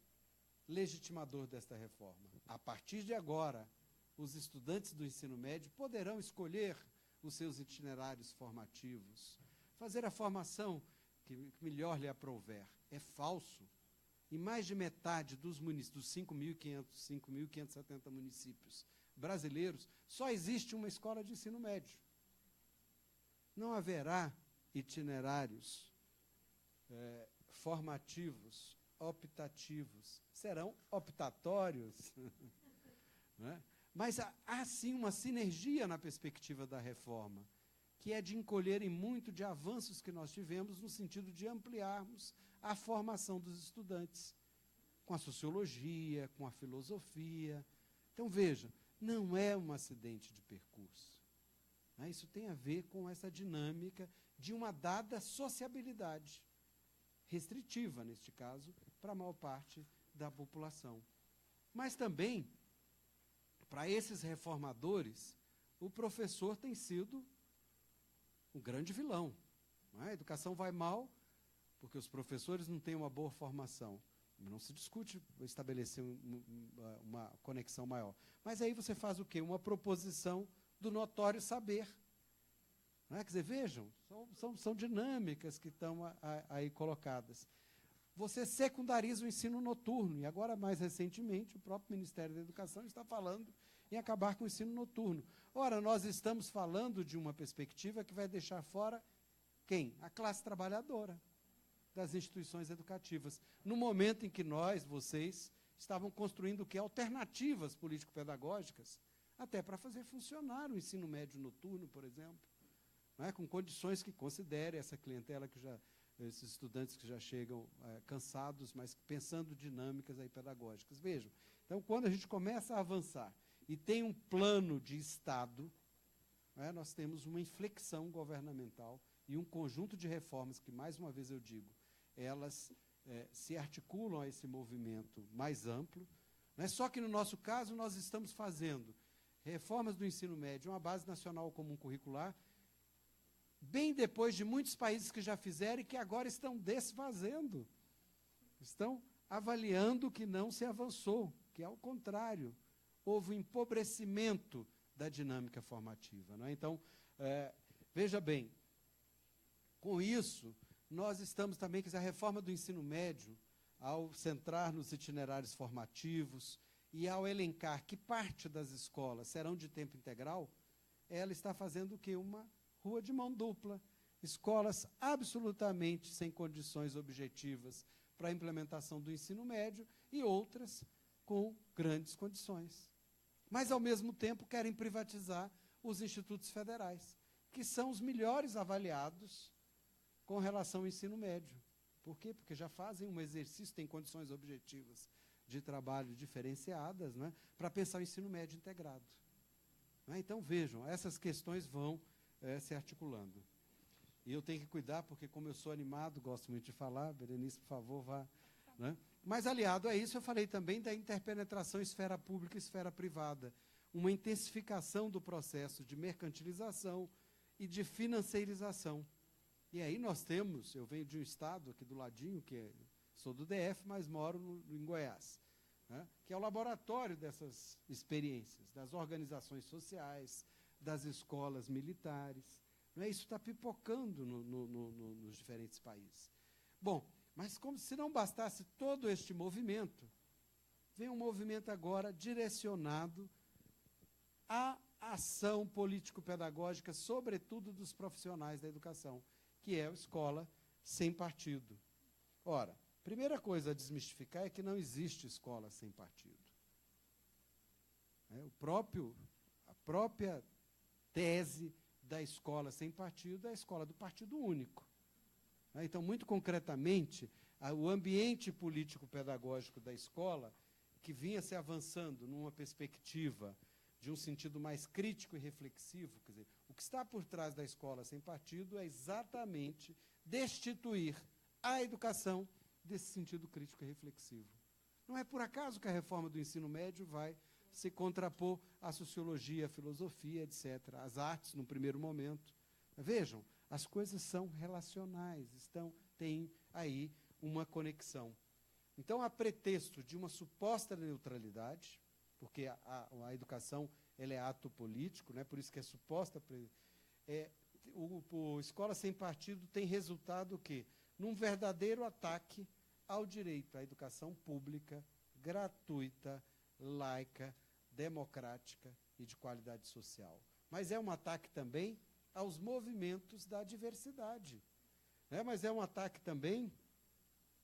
legitimador desta reforma? A partir de agora, os estudantes do ensino médio poderão escolher os seus itinerários formativos, fazer a formação que melhor lhe aprouver. É falso. Em mais de metade dos 5.570 municípios brasileiros, só existe uma escola de ensino médio. Não haverá itinerários formativos, optativos, serão optatórios. Né? Mas há sim uma sinergia na perspectiva da reforma, que é de encolherem muito de avanços que nós tivemos no sentido de ampliarmos a formação dos estudantes, com a sociologia, com a filosofia. Então, veja, não é um acidente de percurso. Né? Isso tem a ver com essa dinâmica de uma dada sociabilidade, restritiva, neste caso, para a maior parte da população. Mas também, para esses reformadores, o professor tem sido um grande vilão. Não é? A educação vai mal porque os professores não têm uma boa formação. Não se discute estabelecer uma conexão maior. Mas aí você faz o quê? Uma proposição do notório saber. Não é? Quer dizer, vejam, são dinâmicas que estão aí colocadas. Você secundariza o ensino noturno, e agora, mais recentemente, o próprio Ministério da Educação está falando em acabar com o ensino noturno. Ora, nós estamos falando de uma perspectiva que vai deixar fora quem? A classe trabalhadora das instituições educativas. No momento em que nós, vocês, estavam construindo o que? Alternativas político-pedagógicas, até para fazer funcionar o ensino médio noturno, por exemplo, não é? Com condições que considerem essa clientela, esses estudantes que já chegam cansados, mas pensando dinâmicas aí pedagógicas. Vejam, então, quando a gente começa a avançar e tem um plano de Estado, nós temos uma inflexão governamental e um conjunto de reformas que, mais uma vez eu digo, elas se articulam a esse movimento mais amplo. Só que, no nosso caso, nós estamos fazendo reformas do ensino médio, uma base nacional comum curricular, bem depois de muitos países que já fizeram e que agora estão desfazendo. Estão avaliando que não se avançou, que, ao contrário, houve um empobrecimento da dinâmica formativa. Não é? Então, veja bem, com isso, nós estamos também, quer dizer, a reforma do ensino médio, ao centrar nos itinerários formativos e ao elencar que parte das escolas serão de tempo integral, ela está fazendo o quê? Uma rua de mão dupla. Escolas absolutamente sem condições objetivas para a implementação do ensino médio e outras com grandes condições. Mas, ao mesmo tempo, querem privatizar os institutos federais, que são os melhores avaliados com relação ao ensino médio. Por quê? Porque já fazem um exercício, têm condições objetivas de trabalho diferenciadas, né, para pensar o ensino médio integrado. Então, vejam, essas questões vão se articulando. E eu tenho que cuidar, porque como eu sou animado, gosto muito de falar, Berenice, por favor, vá. Né? Mas, aliado a isso, eu falei também da interpenetração esfera pública e esfera privada, uma intensificação do processo de mercantilização e de financeirização. E aí nós temos, eu venho de um estado aqui do ladinho, sou do DF, mas moro em Goiás, né, que é o laboratório dessas experiências, das organizações sociais, das escolas militares. Não é? Isso está pipocando nos diferentes países. Bom, mas como se não bastasse todo este movimento, vem um movimento agora direcionado à ação político-pedagógica, sobretudo dos profissionais da educação, que é a escola sem partido. Ora, primeira coisa a desmistificar é que não existe escola sem partido. A própria tese da escola sem partido é a escola do partido único. Então, muito concretamente, o ambiente político-pedagógico da escola, que vinha se avançando numa perspectiva de um sentido mais crítico e reflexivo, quer dizer, o que está por trás da escola sem partido é exatamente destituir a educação desse sentido crítico e reflexivo. Não é por acaso que a reforma do ensino médio vai se contrapor à sociologia, à filosofia, etc., às artes, no primeiro momento. Vejam, as coisas são relacionais, têm aí uma conexão. Então, a pretexto de uma suposta neutralidade, porque a educação ela é ato político, né? Por isso que é suposta. O Escola Sem Partido tem resultado o quê? num verdadeiro ataque ao direito à educação pública, gratuita, laica, democrática e de qualidade social. Mas é um ataque também aos movimentos da diversidade, né? Mas é um ataque também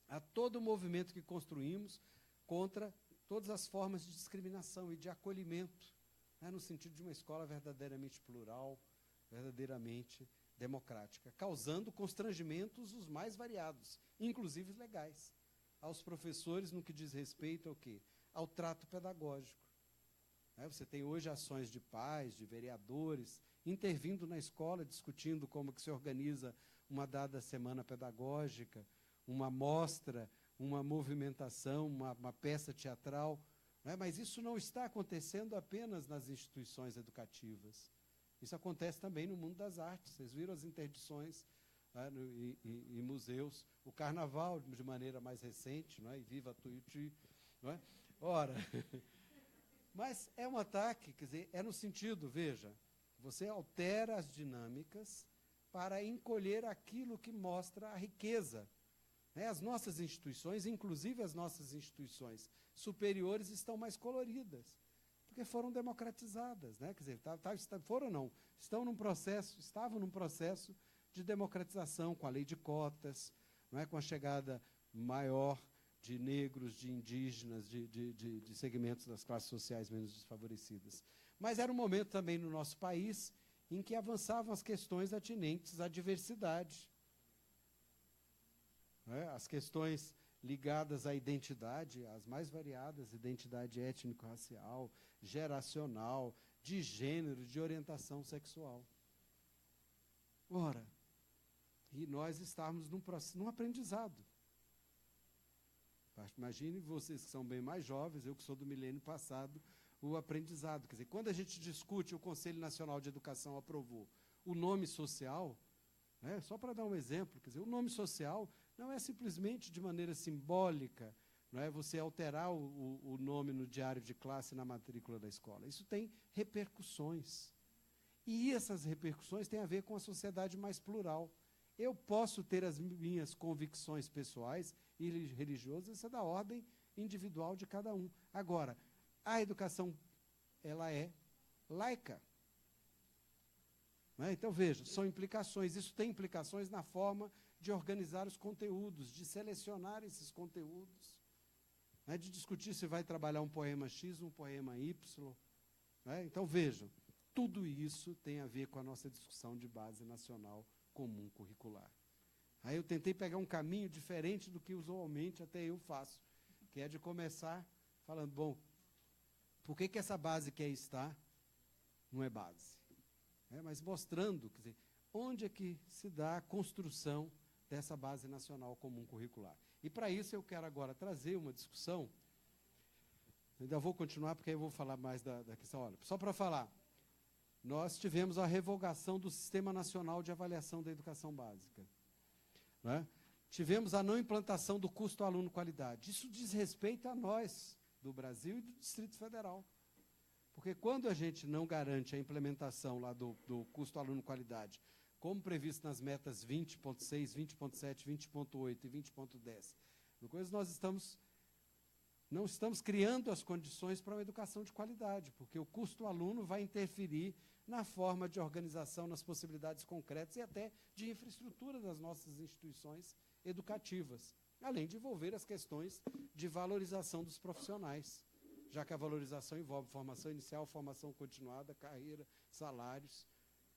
a todo o movimento que construímos contra todas as formas de discriminação e de acolhimento, né? No sentido de uma escola verdadeiramente plural, verdadeiramente democrática, causando constrangimentos os mais variados, inclusive legais, aos professores no que diz respeito ao quê? Ao trato pedagógico. Você tem hoje ações de pais, de vereadores, intervindo na escola, discutindo como que se organiza uma dada semana pedagógica, uma mostra, uma movimentação, uma peça teatral. Mas isso não está acontecendo apenas nas instituições educativas. Isso acontece também no mundo das artes. Vocês viram as interdições e museus, o carnaval de maneira mais recente, não é? E viva Tuiuti, não é? Ora, mas é um ataque, quer dizer, é no sentido, veja, você altera as dinâmicas para encolher aquilo que mostra a riqueza, né? As nossas instituições, inclusive as nossas instituições superiores, estão mais coloridas, porque foram democratizadas, né? Quer dizer, estavam num processo de democratização, com a lei de cotas, não é? Com a chegada maior de negros, de indígenas, de segmentos das classes sociais menos desfavorecidas. Mas era um momento também no nosso país em que avançavam as questões atinentes à diversidade, não é? As questões ligadas à identidade, as mais variadas, identidade étnico-racial, geracional, de gênero, de orientação sexual. Ora, e nós estávamos num aprendizado. Imagine vocês que são bem mais jovens, eu que sou do milênio passado, o aprendizado. Quer dizer, quando a gente discute, o Conselho Nacional de Educação aprovou o nome social, né, só para dar um exemplo, quer dizer, o nome social não é simplesmente de maneira simbólica, não é você alterar o nome no diário de classe na matrícula da escola. Isso tem repercussões. E essas repercussões têm a ver com a sociedade mais plural. Eu posso ter as minhas convicções pessoais e religiosas, isso é da ordem individual de cada um. Agora, a educação, ela é laica. Né? Então, veja, são implicações. Isso tem implicações na forma de organizar os conteúdos, de selecionar esses conteúdos, né? De discutir se vai trabalhar um poema X ou um poema Y. Né? Então, vejam, tudo isso tem a ver com a nossa discussão de base nacional comum curricular. Aí eu tentei pegar um caminho diferente do que usualmente até eu faço, que é de começar falando, bom, por que essa base que aí está não é base? Mas mostrando, quer dizer, onde é que se dá a construção dessa base nacional comum curricular. E para isso eu quero agora trazer uma discussão, ainda vou continuar porque aí eu vou falar mais da questão, olha, só para falar, nós tivemos a revogação do Sistema Nacional de Avaliação da Educação Básica. Né? Tivemos a não implantação do custo aluno-qualidade. Isso diz respeito a nós, do Brasil e do Distrito Federal. Porque quando a gente não garante a implementação lá do custo aluno-qualidade, como previsto nas metas 20.6, 20.7, 20.8 e 20.10, nós não estamos criando as condições para uma educação de qualidade, porque o custo aluno vai interferir na forma de organização, nas possibilidades concretas e até de infraestrutura das nossas instituições educativas, além de envolver as questões de valorização dos profissionais, já que a valorização envolve formação inicial, formação continuada, carreira, salários,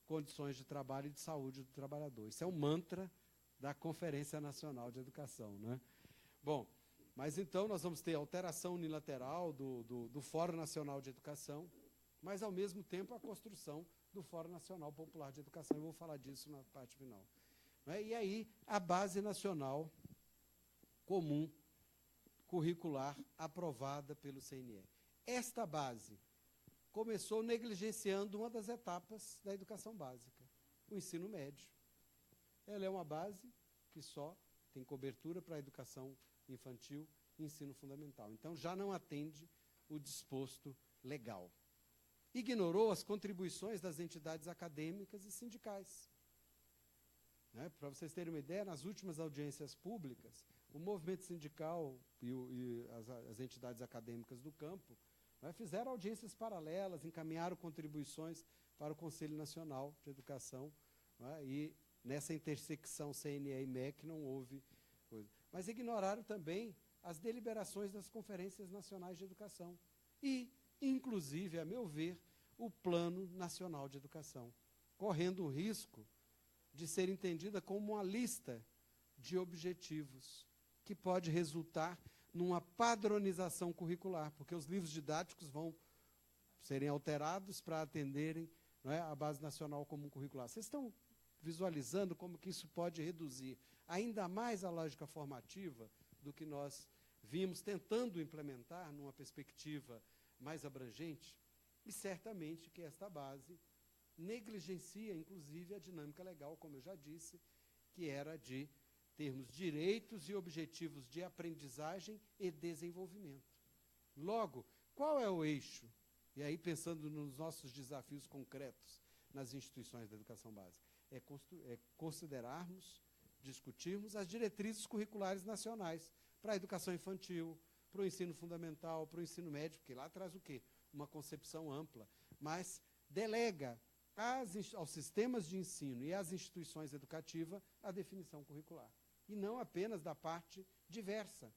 condições de trabalho e de saúde do trabalhador. Isso é um mantra da Conferência Nacional de Educação, né? Bom, mas então nós vamos ter alteração unilateral do Fórum Nacional de Educação, mas ao mesmo tempo a construção do Fórum Nacional Popular de Educação. Eu vou falar disso na parte final. E aí a base nacional comum curricular aprovada pelo CNE. Esta base começou negligenciando uma das etapas da educação básica, o ensino médio. Ela é uma base que só tem cobertura para a educação infantil e ensino fundamental. Então, já não atende o disposto legal. Ignorou as contribuições das entidades acadêmicas e sindicais. Né? Para vocês terem uma ideia, nas últimas audiências públicas, o movimento sindical e as entidades acadêmicas do campo, né, fizeram audiências paralelas, encaminharam contribuições para o Conselho Nacional de Educação, né, e nessa intersecção CNE e MEC não houve coisa. Mas ignoraram também as deliberações das conferências nacionais de educação e, inclusive, a meu ver, o Plano Nacional de Educação, correndo o risco de ser entendida como uma lista de objetivos que pode resultar numa padronização curricular, porque os livros didáticos vão serem alterados para atenderem, não é, a Base Nacional Comum Curricular. Vocês estão visualizando como que isso pode reduzir ainda mais a lógica formativa do que nós vimos tentando implementar numa perspectiva mais abrangente? E certamente que esta base negligencia, inclusive, a dinâmica legal, como eu já disse, que era de termos direitos e objetivos de aprendizagem e desenvolvimento. Logo, qual é o eixo? E aí, pensando nos nossos desafios concretos nas instituições da educação básica, é considerarmos, discutirmos as diretrizes curriculares nacionais para a educação infantil, para o ensino fundamental, para o ensino médio, porque lá traz o quê? Uma concepção ampla, mas delega aos sistemas de ensino e às instituições educativas a definição curricular. E não apenas da parte diversa,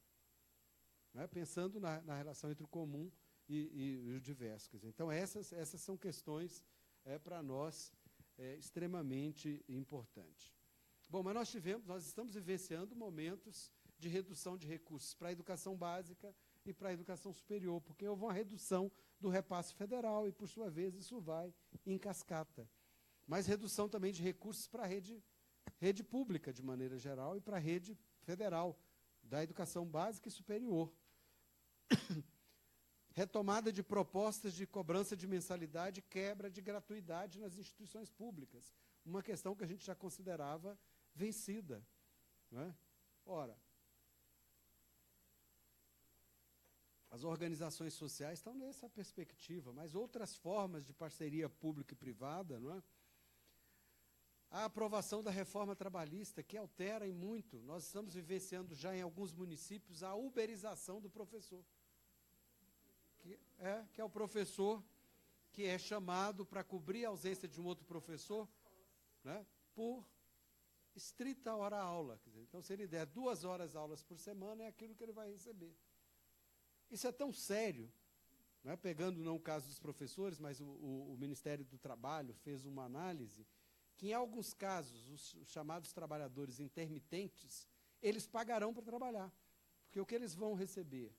né? Pensando na relação entre o comum e o diverso. Quer dizer, então, essas são questões para nós extremamente importantes. Bom, mas nós estamos vivenciando momentos de redução de recursos para a educação básica e para a educação superior, porque houve uma redução do repasse federal e, por sua vez, isso vai em cascata. Mas redução também de recursos para a rede pública, de maneira geral, e para a rede federal da educação básica e superior. Retomada de propostas de cobrança de mensalidade, quebra de gratuidade nas instituições públicas, uma questão que a gente já considerava vencida. Não é? Ora, as organizações sociais estão nessa perspectiva, mas outras formas de parceria pública e privada, não é? A aprovação da reforma trabalhista, que altera em muito. Nós estamos vivenciando já em alguns municípios a uberização do professor. Que é o professor que é chamado para cobrir a ausência de um outro professor, né, por estrita hora-aula. Então, se ele der 2 horas aulas por semana, é aquilo que ele vai receber. Isso é tão sério, né, pegando não o caso dos professores, mas o Ministério do Trabalho fez uma análise que, em alguns casos, os chamados trabalhadores intermitentes, eles pagarão para trabalhar, porque o que eles vão receber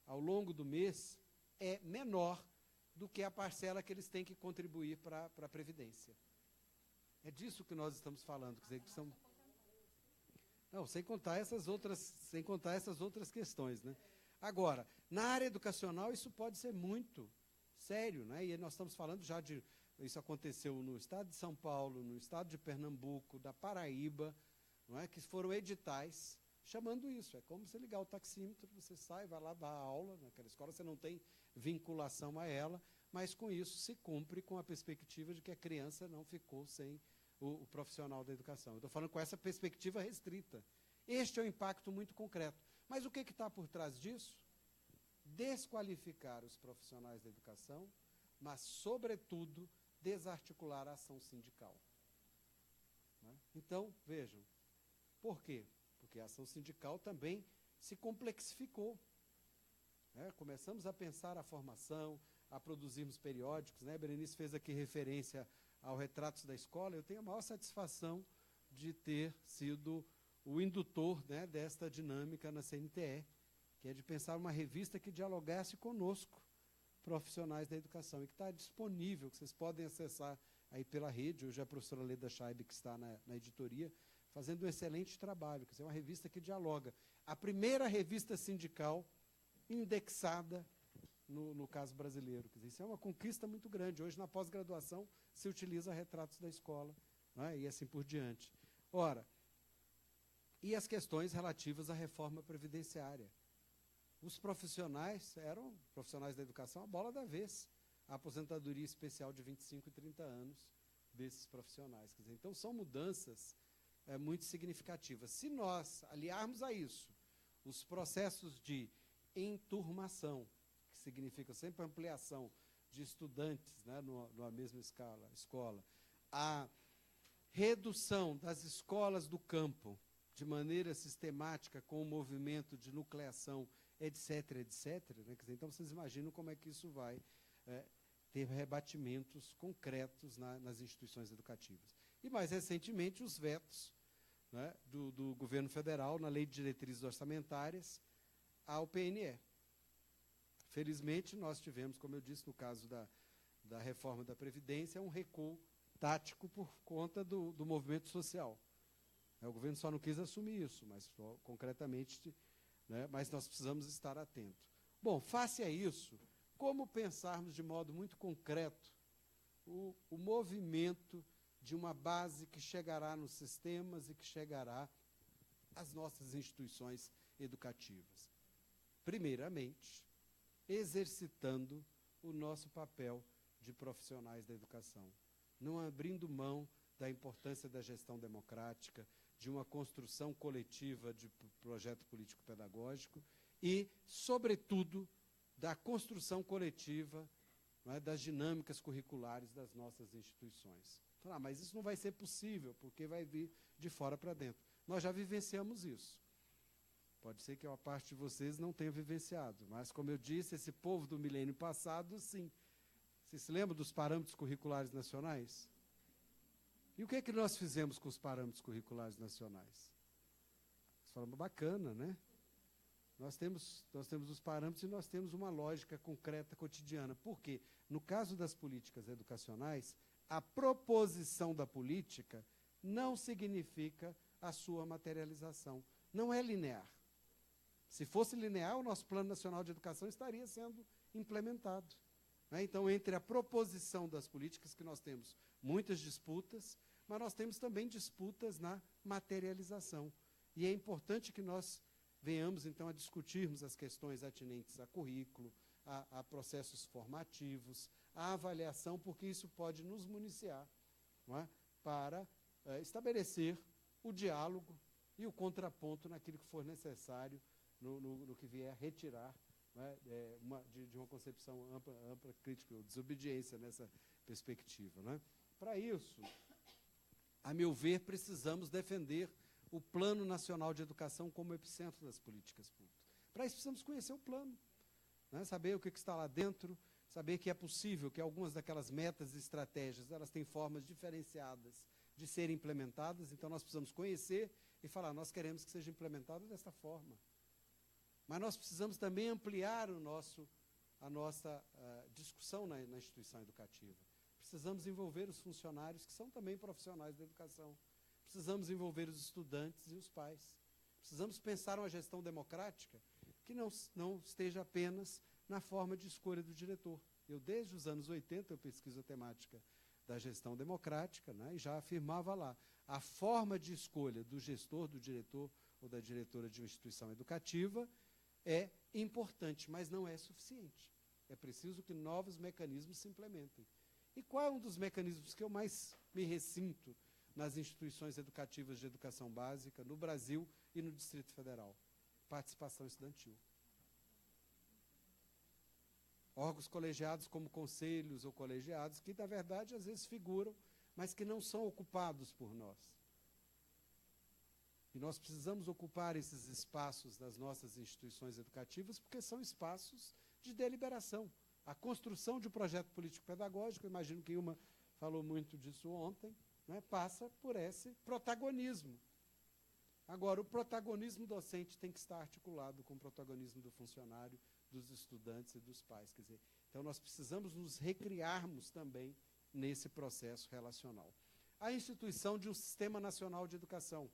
ao longo do mês é menor do que a parcela que eles têm que contribuir para a Previdência. É disso que nós estamos falando. Quer dizer, que são... Não, sem contar essas outras questões, né? Agora, na área educacional, isso pode ser muito sério, né? E nós estamos falando já de... Isso aconteceu no estado de São Paulo, no estado de Pernambuco, da Paraíba, não é? Que foram editais chamando isso. É como você ligar o taxímetro, você sai, vai lá dar aula naquela escola, você não tem vinculação a ela, mas com isso se cumpre com a perspectiva de que a criança não ficou sem o profissional da educação. Eu estou falando com essa perspectiva restrita. Este é um impacto muito concreto. Mas o que está por trás disso? Desqualificar os profissionais da educação, mas, sobretudo, desarticular a ação sindical. Né? Então, vejam, por quê? Porque a ação sindical também se complexificou. Né? Começamos a pensar a formação, a produzirmos periódicos. Né? Berenice fez aqui referência ao Retratos da Escola. Eu tenho a maior satisfação de ter sido o indutor, né, desta dinâmica na CNTE, que é de pensar uma revista que dialogasse conosco, profissionais da educação, e que está disponível, que vocês podem acessar aí pela rede. Hoje é a professora Leda Scheibe, que está na editoria, fazendo um excelente trabalho. Quer dizer, uma revista que dialoga. A primeira revista sindical indexada no caso brasileiro. Quer dizer, isso é uma conquista muito grande. Hoje, na pós-graduação, se utiliza Retratos da Escola, né, e assim por diante. Ora, e as questões relativas à reforma previdenciária. Os profissionais eram profissionais da educação a bola da vez. A aposentadoria especial de 25 e 30 anos desses profissionais. Quer dizer, então, são mudanças muito significativa. Se nós aliarmos a isso os processos de enturmação, que significa sempre ampliação de estudantes, né, numa mesma escola, a redução das escolas do campo de maneira sistemática com o movimento de nucleação, etc., etc., né? Quer dizer, então, vocês imaginam como é que isso vai ter rebatimentos concretos nas instituições educativas. E, mais recentemente, os vetos, né, do governo federal na Lei de Diretrizes Orçamentárias ao PNE. Felizmente, nós tivemos, como eu disse, no caso da reforma da Previdência, um recuo tático por conta do movimento social. O governo só não quis assumir isso, mas concretamente, né, mas nós precisamos estar atentos. Bom, face a isso, como pensarmos de modo muito concreto o movimento de uma base que chegará nos sistemas e que chegará às nossas instituições educativas? Primeiramente, exercitando o nosso papel de profissionais da educação, não abrindo mão da importância da gestão democrática, de uma construção coletiva de projeto político-pedagógico e, sobretudo, da construção coletiva, não é, das dinâmicas curriculares das nossas instituições. Mas isso não vai ser possível, porque vai vir de fora para dentro. Nós já vivenciamos isso. Pode ser que uma parte de vocês não tenha vivenciado, mas, como eu disse, esse povo do milênio passado, sim. Vocês se lembram dos parâmetros curriculares nacionais? E o que é que nós fizemos com os parâmetros curriculares nacionais? Nós falamos, bacana, né? Nós temos os parâmetros e nós temos uma lógica concreta, cotidiana. Por quê? No caso das políticas educacionais, a proposição da política não significa a sua materialização. Não é linear. Se fosse linear, o nosso Plano Nacional de Educação estaria sendo implementado. Então, entre a proposição das políticas, que nós temos muitas disputas, mas nós temos também disputas na materialização. E é importante que nós venhamos, então, a discutirmos as questões atinentes a currículo, a processos formativos, a avaliação, porque isso pode nos municiar, não é, para estabelecer o diálogo e o contraponto naquilo que for necessário, no que vier retirar, né, de uma concepção ampla, crítica ou desobediência nessa perspectiva. Né? Para isso, a meu ver, precisamos defender o Plano Nacional de Educação como epicentro das políticas públicas. Para isso, precisamos conhecer o plano, né, saber o que está lá dentro, saber que é possível que algumas daquelas metas e estratégias, elas têm formas diferenciadas de serem implementadas, então nós precisamos conhecer e falar, nós queremos que seja implementado desta forma. Mas nós precisamos também ampliar a nossa discussão na instituição educativa. Precisamos envolver os funcionários, que são também profissionais da educação. Precisamos envolver os estudantes e os pais. Precisamos pensar uma gestão democrática que não esteja apenas na forma de escolha do diretor. Desde os anos 80, eu pesquiso a temática da gestão democrática, né, e já afirmava lá, a forma de escolha do gestor, do diretor ou da diretora de uma instituição educativa é importante, mas não é suficiente. É preciso que novos mecanismos se implementem. E qual é um dos mecanismos que eu mais me ressinto nas instituições educativas de educação básica, no Brasil e no Distrito Federal? Participação estudantil. Órgãos colegiados como conselhos ou colegiados, que, na verdade, às vezes figuram, mas que não são ocupados por nós. E nós precisamos ocupar esses espaços das nossas instituições educativas, porque são espaços de deliberação. A construção de um projeto político-pedagógico, imagino que Ilma falou muito disso ontem, né, passa por esse protagonismo. Agora, o protagonismo docente tem que estar articulado com o protagonismo do funcionário, dos estudantes e dos pais. Quer dizer, então, nós precisamos nos recriarmos também nesse processo relacional. A instituição de um Sistema Nacional de Educação,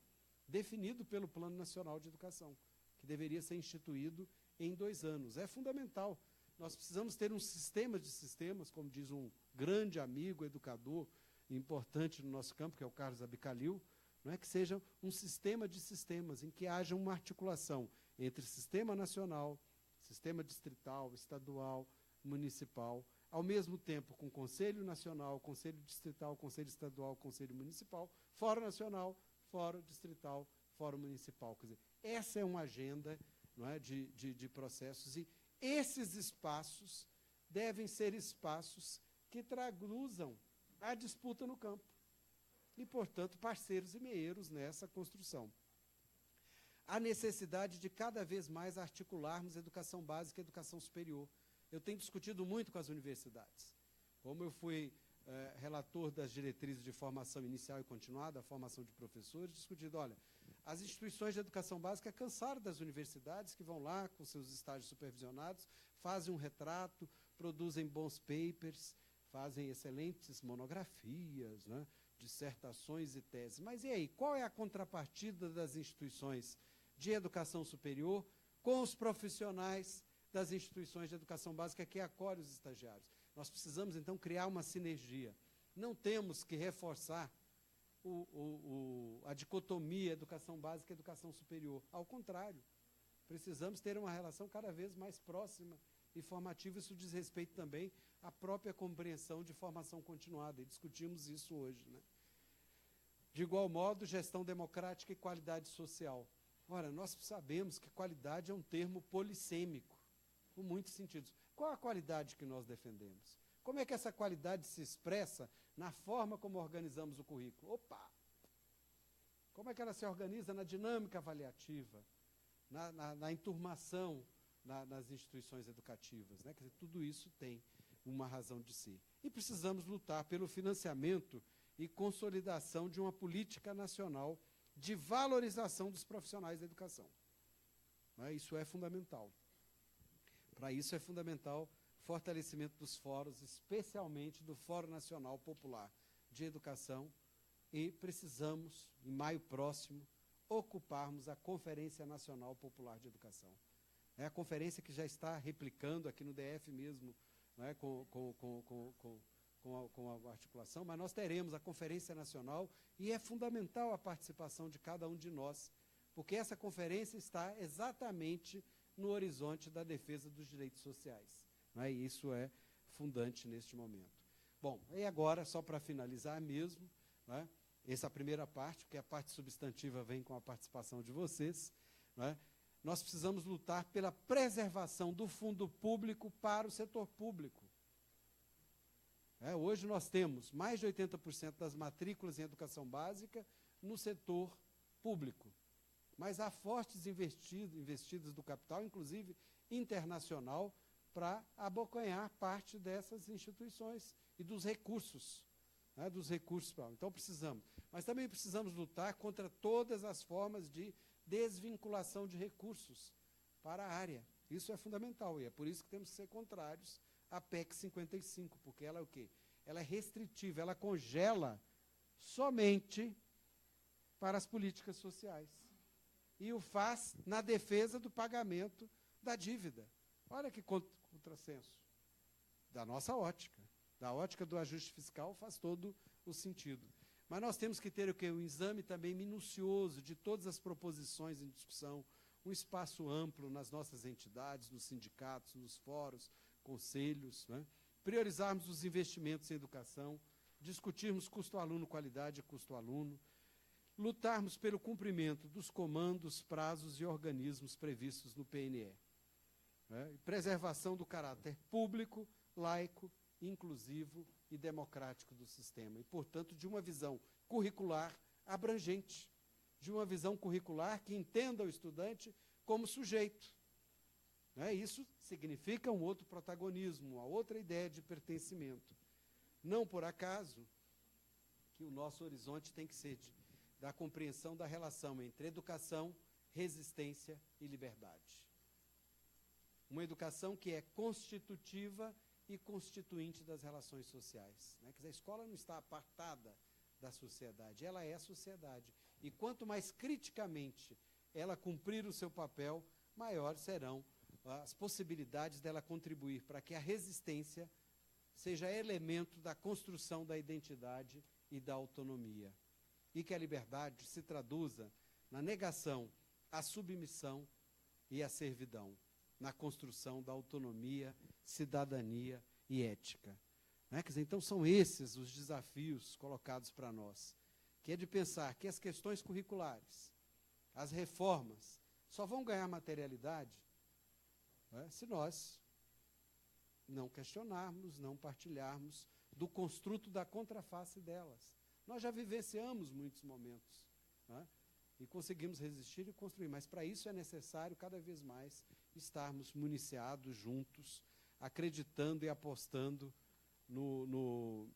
definido pelo Plano Nacional de Educação, que deveria ser instituído em 2 anos. É fundamental. Nós precisamos ter um sistema de sistemas, como diz um grande amigo, educador, importante no nosso campo, que é o Carlos Abicalil, não é, que seja um sistema de sistemas, em que haja uma articulação entre sistema nacional, sistema distrital, estadual, municipal, ao mesmo tempo com Conselho Nacional, Conselho Distrital, Conselho Estadual, Conselho Municipal, Fórum Nacional, fórum distrital, fórum municipal. Quer dizer, essa é uma agenda, não é, de processos, e esses espaços devem ser espaços que traduzam a disputa no campo e, portanto, parceiros e meeiros nessa construção. A necessidade de cada vez mais articularmos educação básica e educação superior. Eu tenho discutido muito com as universidades. Como eu fui relator das diretrizes de formação inicial e continuada, a formação de professores, discutido, olha, as instituições de educação básica cansaram das universidades, que vão lá com seus estágios supervisionados, fazem um retrato, produzem bons papers, fazem excelentes monografias, né, dissertações e teses. Mas e aí, qual é a contrapartida das instituições de educação superior com os profissionais das instituições de educação básica que acolhem os estagiários? Nós precisamos, então, criar uma sinergia. Não temos que reforçar a dicotomia educação básica e educação superior. Ao contrário, precisamos ter uma relação cada vez mais próxima e formativa. Isso diz respeito também à própria compreensão de formação continuada, e discutimos isso hoje, né? De igual modo, gestão democrática e qualidade social. Ora, nós sabemos que qualidade é um termo polissêmico, com muitos sentidos. Qual a qualidade que nós defendemos? Como é que essa qualidade se expressa na forma como organizamos o currículo? Opa! Como é que ela se organiza na dinâmica avaliativa, na enturmação nas instituições educativas, né? Quer dizer, tudo isso tem uma razão de ser. E precisamos lutar pelo financiamento e consolidação de uma política nacional de valorização dos profissionais da educação. Né? Isso é fundamental. Para isso é fundamental fortalecimento dos fóruns, especialmente do Fórum Nacional Popular de Educação, e precisamos, em maio próximo, ocuparmos a Conferência Nacional Popular de Educação. É a conferência que já está replicando aqui no DF mesmo, né, com a articulação, mas nós teremos a Conferência Nacional e é fundamental a participação de cada um de nós, porque essa conferência está exatamente no horizonte da defesa dos direitos sociais. Né, e isso é fundante neste momento. Bom, e agora, só para finalizar mesmo, né, essa primeira parte, porque a parte substantiva vem com a participação de vocês, né, nós precisamos lutar pela preservação do fundo público para o setor público. Hoje nós temos mais de 80% das matrículas em educação básica no setor público, mas há fortes investidas do capital, inclusive internacional, para abocanhar parte dessas instituições e dos recursos, né, Então precisamos. Mas também precisamos lutar contra todas as formas de desvinculação de recursos para a área. Isso é fundamental, e é por isso que temos que ser contrários à PEC 55, porque ela é o quê? Ela é restritiva, ela congela somente para as políticas sociais. E o faz na defesa do pagamento da dívida. Olha que contrassenso. Da nossa ótica. Da ótica do ajuste fiscal faz todo o sentido. Mas nós temos que ter o quê? Um exame também minucioso de todas as proposições em discussão, um espaço amplo nas nossas entidades, nos sindicatos, nos fóruns, conselhos, né? Priorizarmos os investimentos em educação, discutirmos custo-aluno, qualidade e custo-aluno, lutarmos pelo cumprimento dos comandos, prazos e organismos previstos no PNE. Né? Preservação do caráter público, laico, inclusivo e democrático do sistema. E, portanto, de uma visão curricular abrangente, de uma visão curricular que entenda o estudante como sujeito. Né? Isso significa um outro protagonismo, uma outra ideia de pertencimento. Não por acaso que o nosso horizonte tem que ser da compreensão da relação entre educação, resistência e liberdade. Uma educação que é constitutiva e constituinte das relações sociais. Né? Quer dizer, a escola não está apartada da sociedade, ela é a sociedade. E quanto mais criticamente ela cumprir o seu papel, maiores serão as possibilidades dela contribuir para que a resistência seja elemento da construção da identidade e da autonomia. E que a liberdade se traduza na negação à submissão e à servidão, na construção da autonomia, cidadania e ética. Né? Quer dizer, então são esses os desafios colocados para nós, que é de pensar que as questões curriculares, as reformas, só vão ganhar materialidade, né, se nós não questionarmos, não partilharmos do construto da contraface delas. Nós já vivenciamos muitos momentos, né, e conseguimos resistir e construir, mas para isso é necessário cada vez mais estarmos municiados, juntos, acreditando e apostando no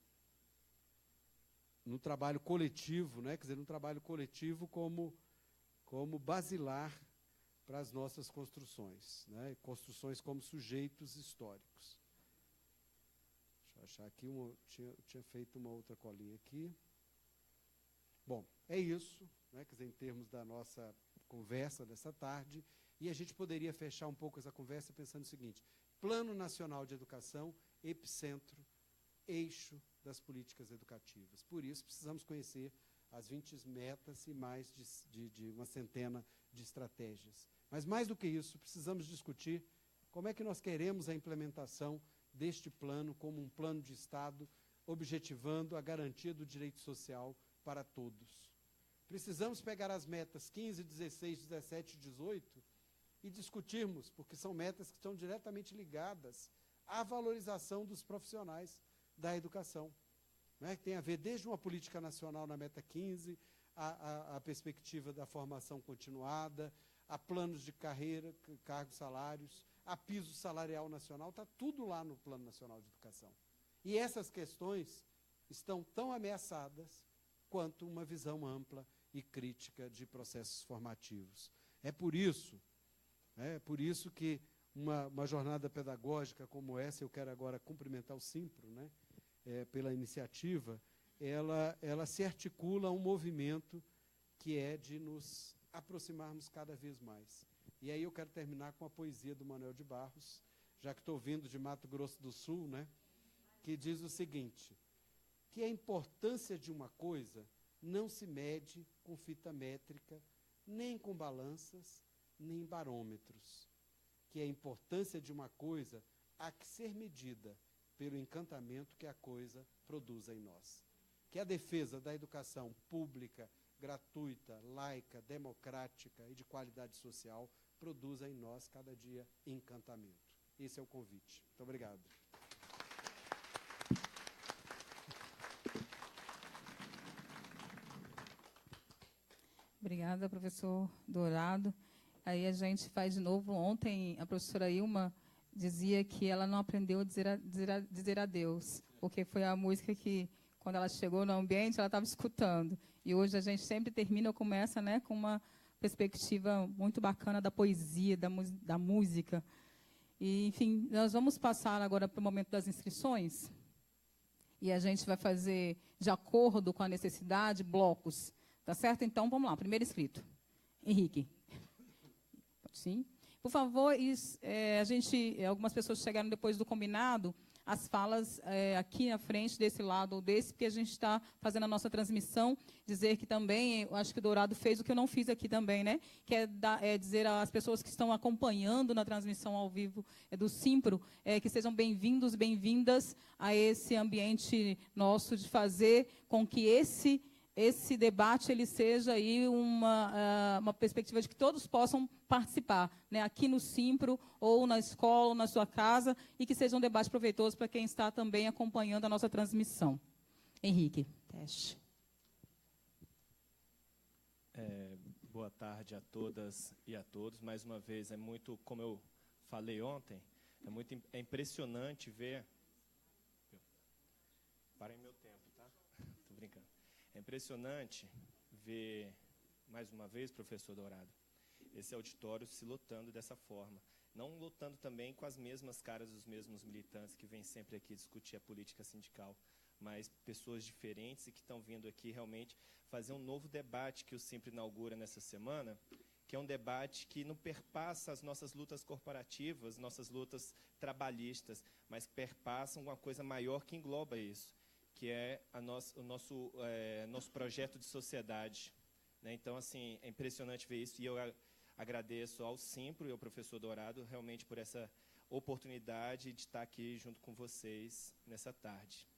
trabalho coletivo, né? Quer dizer, no trabalho coletivo como basilar para as nossas construções, né? Construções como sujeitos históricos. Deixa eu achar aqui, tinha feito uma outra colinha aqui. Bom, é isso, né? Quer dizer, em termos da nossa conversa dessa tarde, e a gente poderia fechar um pouco essa conversa pensando o seguinte: Plano Nacional de Educação, epicentro, eixo das políticas educativas. Por isso, precisamos conhecer as 20 metas e mais de uma centena de estratégias. Mas, mais do que isso, precisamos discutir como é que nós queremos a implementação deste plano como um plano de Estado, objetivando a garantia do direito social para todos. Precisamos pegar as metas 15, 16, 17 e 18 e discutirmos, porque são metas que estão diretamente ligadas à valorização dos profissionais da educação, né? Que tem a ver desde uma política nacional na meta 15, a perspectiva da formação continuada, a planos de carreira, cargos, salários, a piso salarial nacional, está tudo lá no Plano Nacional de Educação. E essas questões estão tão ameaçadas quanto uma visão ampla e crítica de processos formativos. É por isso que uma jornada pedagógica como essa, eu quero agora cumprimentar o Simpro, né, pela iniciativa, ela se articula a um movimento que é de nos aproximarmos cada vez mais. E aí eu quero terminar com a poesia do Manuel de Barros, já que estou vindo de Mato Grosso do Sul, né, que diz o seguinte: que a importância de uma coisa não se mede com fita métrica, nem com balanças, nem barômetros. Que a importância de uma coisa há que ser medida pelo encantamento que a coisa produz em nós. Que a defesa da educação pública, gratuita, laica, democrática e de qualidade social produza em nós, cada dia, encantamento. Esse é o convite. Muito obrigado. Obrigada, professor Dourado. Aí a gente faz de novo. Ontem, a professora Ilma dizia que ela não aprendeu a dizer adeus, porque foi a música que, quando ela chegou no ambiente, ela estava escutando. E hoje a gente sempre termina ou começa, né, com uma perspectiva muito bacana da poesia, da música. E, enfim, nós vamos passar agora para o momento das inscrições. E a gente vai fazer, de acordo com a necessidade, blocos. Tá certo? Então, vamos lá. Primeiro inscrito. Henrique. Sim. Por favor, algumas pessoas chegaram depois do combinado, as falas aqui na frente, desse lado ou desse, porque a gente está fazendo a nossa transmissão, dizer que também, eu acho que o Dourado fez o que eu não fiz aqui também, né? Que é dizer às pessoas que estão acompanhando na transmissão ao vivo do Simpro, que sejam bem-vindos, bem-vindas a esse ambiente nosso de fazer com que esse debate ele seja aí uma perspectiva de que todos possam participar, né, aqui no Simpro, ou na escola, ou na sua casa, e que seja um debate proveitoso para quem está também acompanhando a nossa transmissão. Henrique, teste. Boa tarde a todas e a todos. Mais uma vez, como eu falei ontem, é impressionante ver... Parem meu tempo, tá? Estou brincando. É impressionante ver, mais uma vez, professor Dourado, esse auditório se lotando dessa forma. Não lotando também com as mesmas caras dos mesmos militantes que vêm sempre aqui discutir a política sindical, mas pessoas diferentes e que estão vindo aqui realmente fazer um novo debate que o Simpro inaugura nessa semana, que é um debate que não perpassa as nossas lutas corporativas, nossas lutas trabalhistas, mas perpassam uma coisa maior que engloba isso, que é o nosso projeto de sociedade, né? Então, assim, é impressionante ver isso, e eu agradeço ao Simpro e ao professor Dourado realmente por essa oportunidade de estar aqui junto com vocês nessa tarde.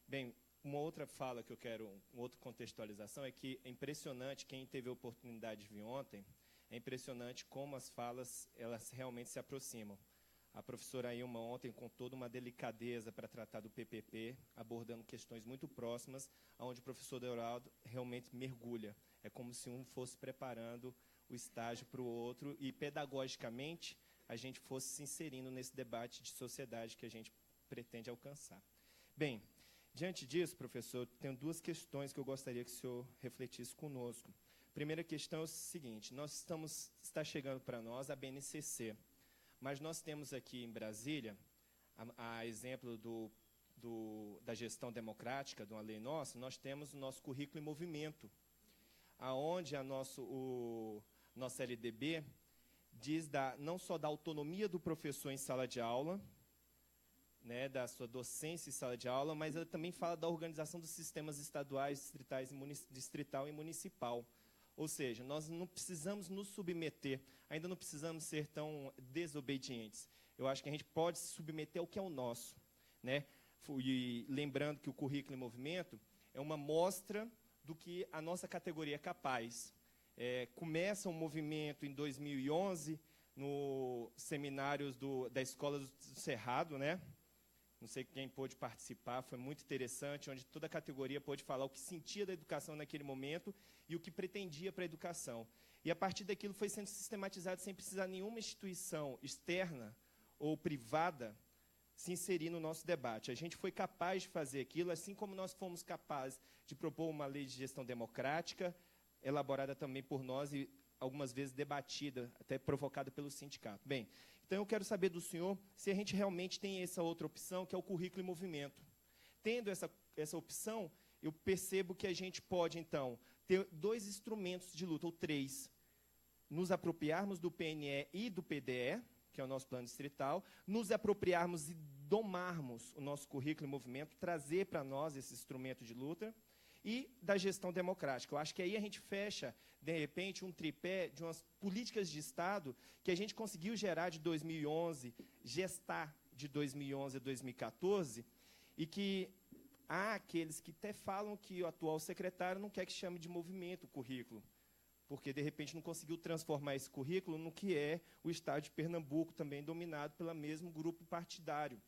Bem, uma outra fala que eu quero, uma outra contextualização, é que é impressionante, quem teve a oportunidade de vir ontem, é impressionante como as falas, elas realmente se aproximam. A professora Ilma ontem, com toda uma delicadeza para tratar do PPP, abordando questões muito próximas, onde o professor Deoraldo realmente mergulha. É como se um fosse preparando o estágio para o outro e, pedagogicamente, a gente fosse se inserindo nesse debate de sociedade que a gente pretende alcançar. Bem, diante disso, professor, tenho duas questões que eu gostaria que o senhor refletisse conosco. Primeira questão é o seguinte: está chegando para nós a BNCC, mas nós temos aqui em Brasília, a exemplo da gestão democrática, de uma lei nossa, nós temos o nosso currículo em movimento, aonde nossa LDB diz não só da autonomia do professor em sala de aula, né, da sua docência em sala de aula, mas ela também fala da organização dos sistemas estaduais, distrital e municipal. Ou seja, nós não precisamos nos submeter, ainda não precisamos ser tão desobedientes. Eu acho que a gente pode se submeter ao que é o nosso, né? E lembrando que o currículo em movimento é uma mostra do que a nossa categoria é capaz. Começa um movimento em 2011, no seminários da Escola do Cerrado, né? Não sei quem pôde participar, foi muito interessante, onde toda a categoria pôde falar o que sentia da educação naquele momento e o que pretendia para a educação. E, a partir daquilo, foi sendo sistematizado sem precisar nenhuma instituição externa ou privada se inserir no nosso debate. A gente foi capaz de fazer aquilo, assim como nós fomos capazes de propor uma lei de gestão democrática, elaborada também por nós e algumas vezes debatida, até provocada pelo sindicato. Bem, então eu quero saber do senhor se a gente realmente tem essa outra opção, que é o currículo em movimento. Tendo essa opção, eu percebo que a gente pode, então, ter 2 instrumentos de luta, ou 3. Nos apropriarmos do PNE e do PDE, que é o nosso plano distrital, nos apropriarmos e domarmos o nosso currículo em movimento, trazer para nós esse instrumento de luta, e da gestão democrática. Eu acho que aí a gente fecha, de repente, um tripé de umas políticas de Estado que a gente conseguiu gerar de 2011, gestar de 2011 a 2014, e que há aqueles que até falam que o atual secretário não quer que chame de movimento o currículo, porque, de repente, não conseguiu transformar esse currículo no que é o Estado de Pernambuco, também dominado pelo mesmo grupo partidário.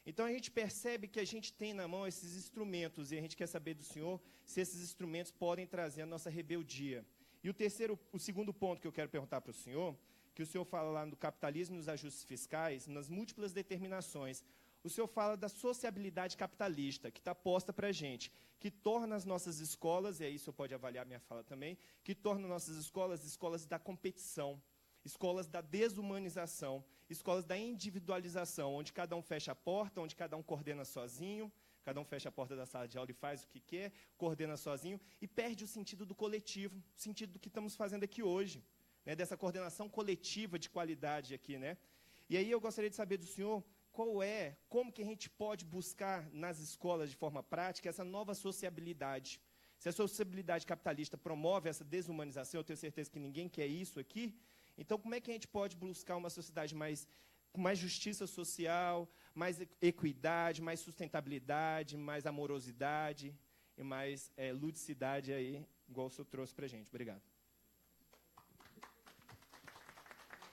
Então, a gente percebe que a gente tem na mão esses instrumentos, e a gente quer saber do senhor se esses instrumentos podem trazer a nossa rebeldia. E o segundo ponto que eu quero perguntar para o senhor, que o senhor fala lá no capitalismo e nos ajustes fiscais, nas múltiplas determinações, o senhor fala da sociabilidade capitalista, que está posta para a gente, que torna as nossas escolas, e aí o senhor pode avaliar minha fala também, que torna nossas escolas da competição, escolas da desumanização, escolas da individualização, onde cada um fecha a porta, onde cada um coordena sozinho, cada um fecha a porta da sala de aula e faz o que quer, coordena sozinho, e perde o sentido do coletivo, o sentido do que estamos fazendo aqui hoje, né, dessa coordenação coletiva de qualidade aqui, né? E aí eu gostaria de saber do senhor como que a gente pode buscar nas escolas de forma prática essa nova sociabilidade. Se a sociabilidade capitalista promove essa desumanização, eu tenho certeza que ninguém quer isso aqui. Então, como é que a gente pode buscar uma sociedade com mais justiça social, mais equidade, mais sustentabilidade, mais amorosidade e mais ludicidade aí, igual o senhor trouxe para a gente? Obrigado.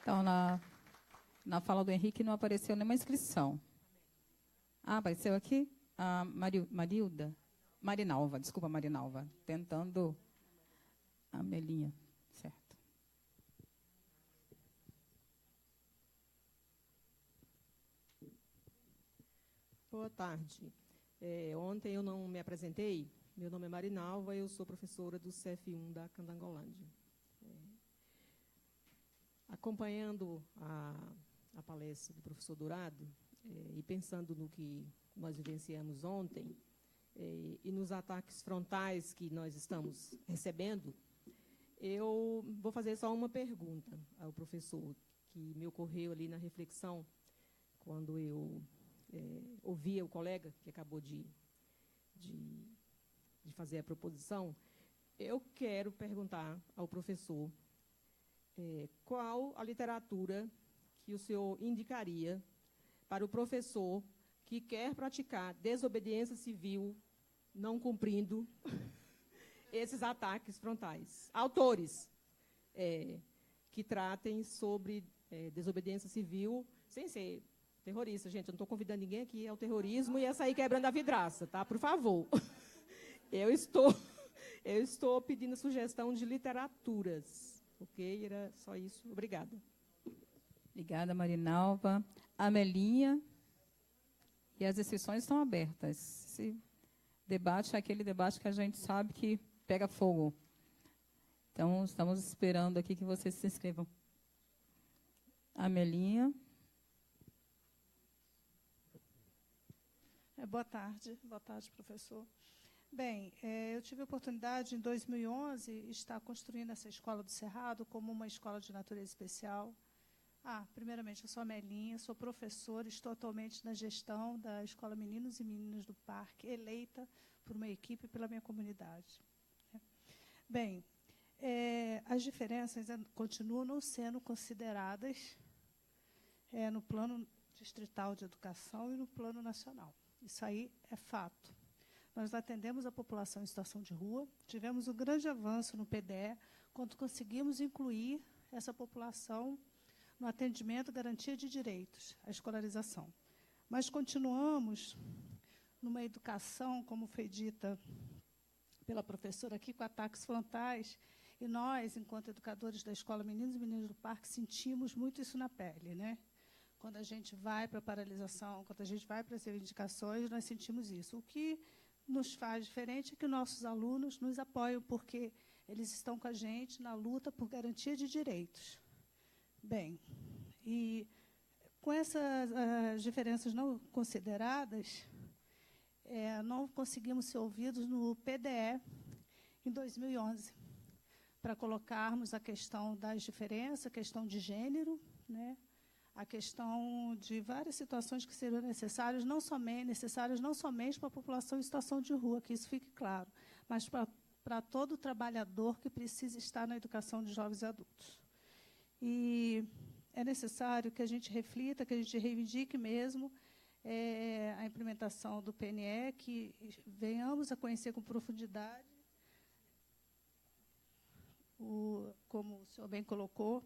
Então, na fala do Henrique não apareceu nenhuma inscrição. Ah, apareceu aqui? A Marilda? Marinalva, desculpa, Marinalva. Tentando a Melinha. Certo. Boa tarde. Ontem eu não me apresentei. Meu nome é Marinalva, eu sou professora do CF1 da Candangolândia. Acompanhando a palestra do professor Dourado, e pensando no que nós vivenciamos ontem, e nos ataques frontais que nós estamos recebendo, eu vou fazer só uma pergunta ao professor, que me ocorreu ali na reflexão, quando eu ouvia o colega que acabou de fazer a proposição. Eu quero perguntar ao professor qual a literatura que o senhor indicaria para o professor que quer praticar desobediência civil não cumprindo esses ataques frontais. Autores que tratem sobre desobediência civil, sem ser terrorista. Gente, eu não estou convidando ninguém aqui ao terrorismo e a sair quebrando a vidraça, tá? Por favor. Eu estou pedindo sugestão de literaturas. Ok? Era só isso. Obrigada. Obrigada, Marinalva. Amelinha. E as inscrições estão abertas. Esse debate é aquele debate que a gente sabe que pega fogo. Então, estamos esperando aqui que vocês se inscrevam. Amelinha. Boa tarde, professor. Bem, eu tive a oportunidade, em 2011, estar construindo essa escola do Cerrado como uma escola de natureza especial. Primeiramente, eu sou Amelinha, sou professora, estou atualmente na gestão da Escola Meninos e Meninas do Parque, eleita por uma equipe e pela minha comunidade. Bem, as diferenças continuam não sendo consideradas no plano distrital de educação e no plano nacional. Isso aí é fato. Nós atendemos a população em situação de rua, tivemos um grande avanço no PDE, quando conseguimos incluir essa população no atendimento, garantia de direitos, a escolarização. Mas continuamos numa educação, como foi dita pela professora aqui, com ataques frontais, e nós, enquanto educadores da Escola Meninos e Meninas do Parque, sentimos muito isso na pele, né? Quando a gente vai para a paralisação, quando a gente vai para as reivindicações, nós sentimos isso. O que nos faz diferente é que nossos alunos nos apoiam, porque eles estão com a gente na luta por garantia de direitos. Bem, e com essas diferenças não consideradas, não conseguimos ser ouvidos no PDE em 2011, para colocarmos a questão das diferenças, a questão de gênero, né? A questão de várias situações que seriam necessárias não somente para a população em situação de rua, que isso fique claro, mas para todo trabalhador que precisa estar na educação de jovens e adultos. E é necessário que a gente reflita, que a gente reivindique mesmo a implementação do PNE, que venhamos a conhecer com profundidade, como o senhor bem colocou,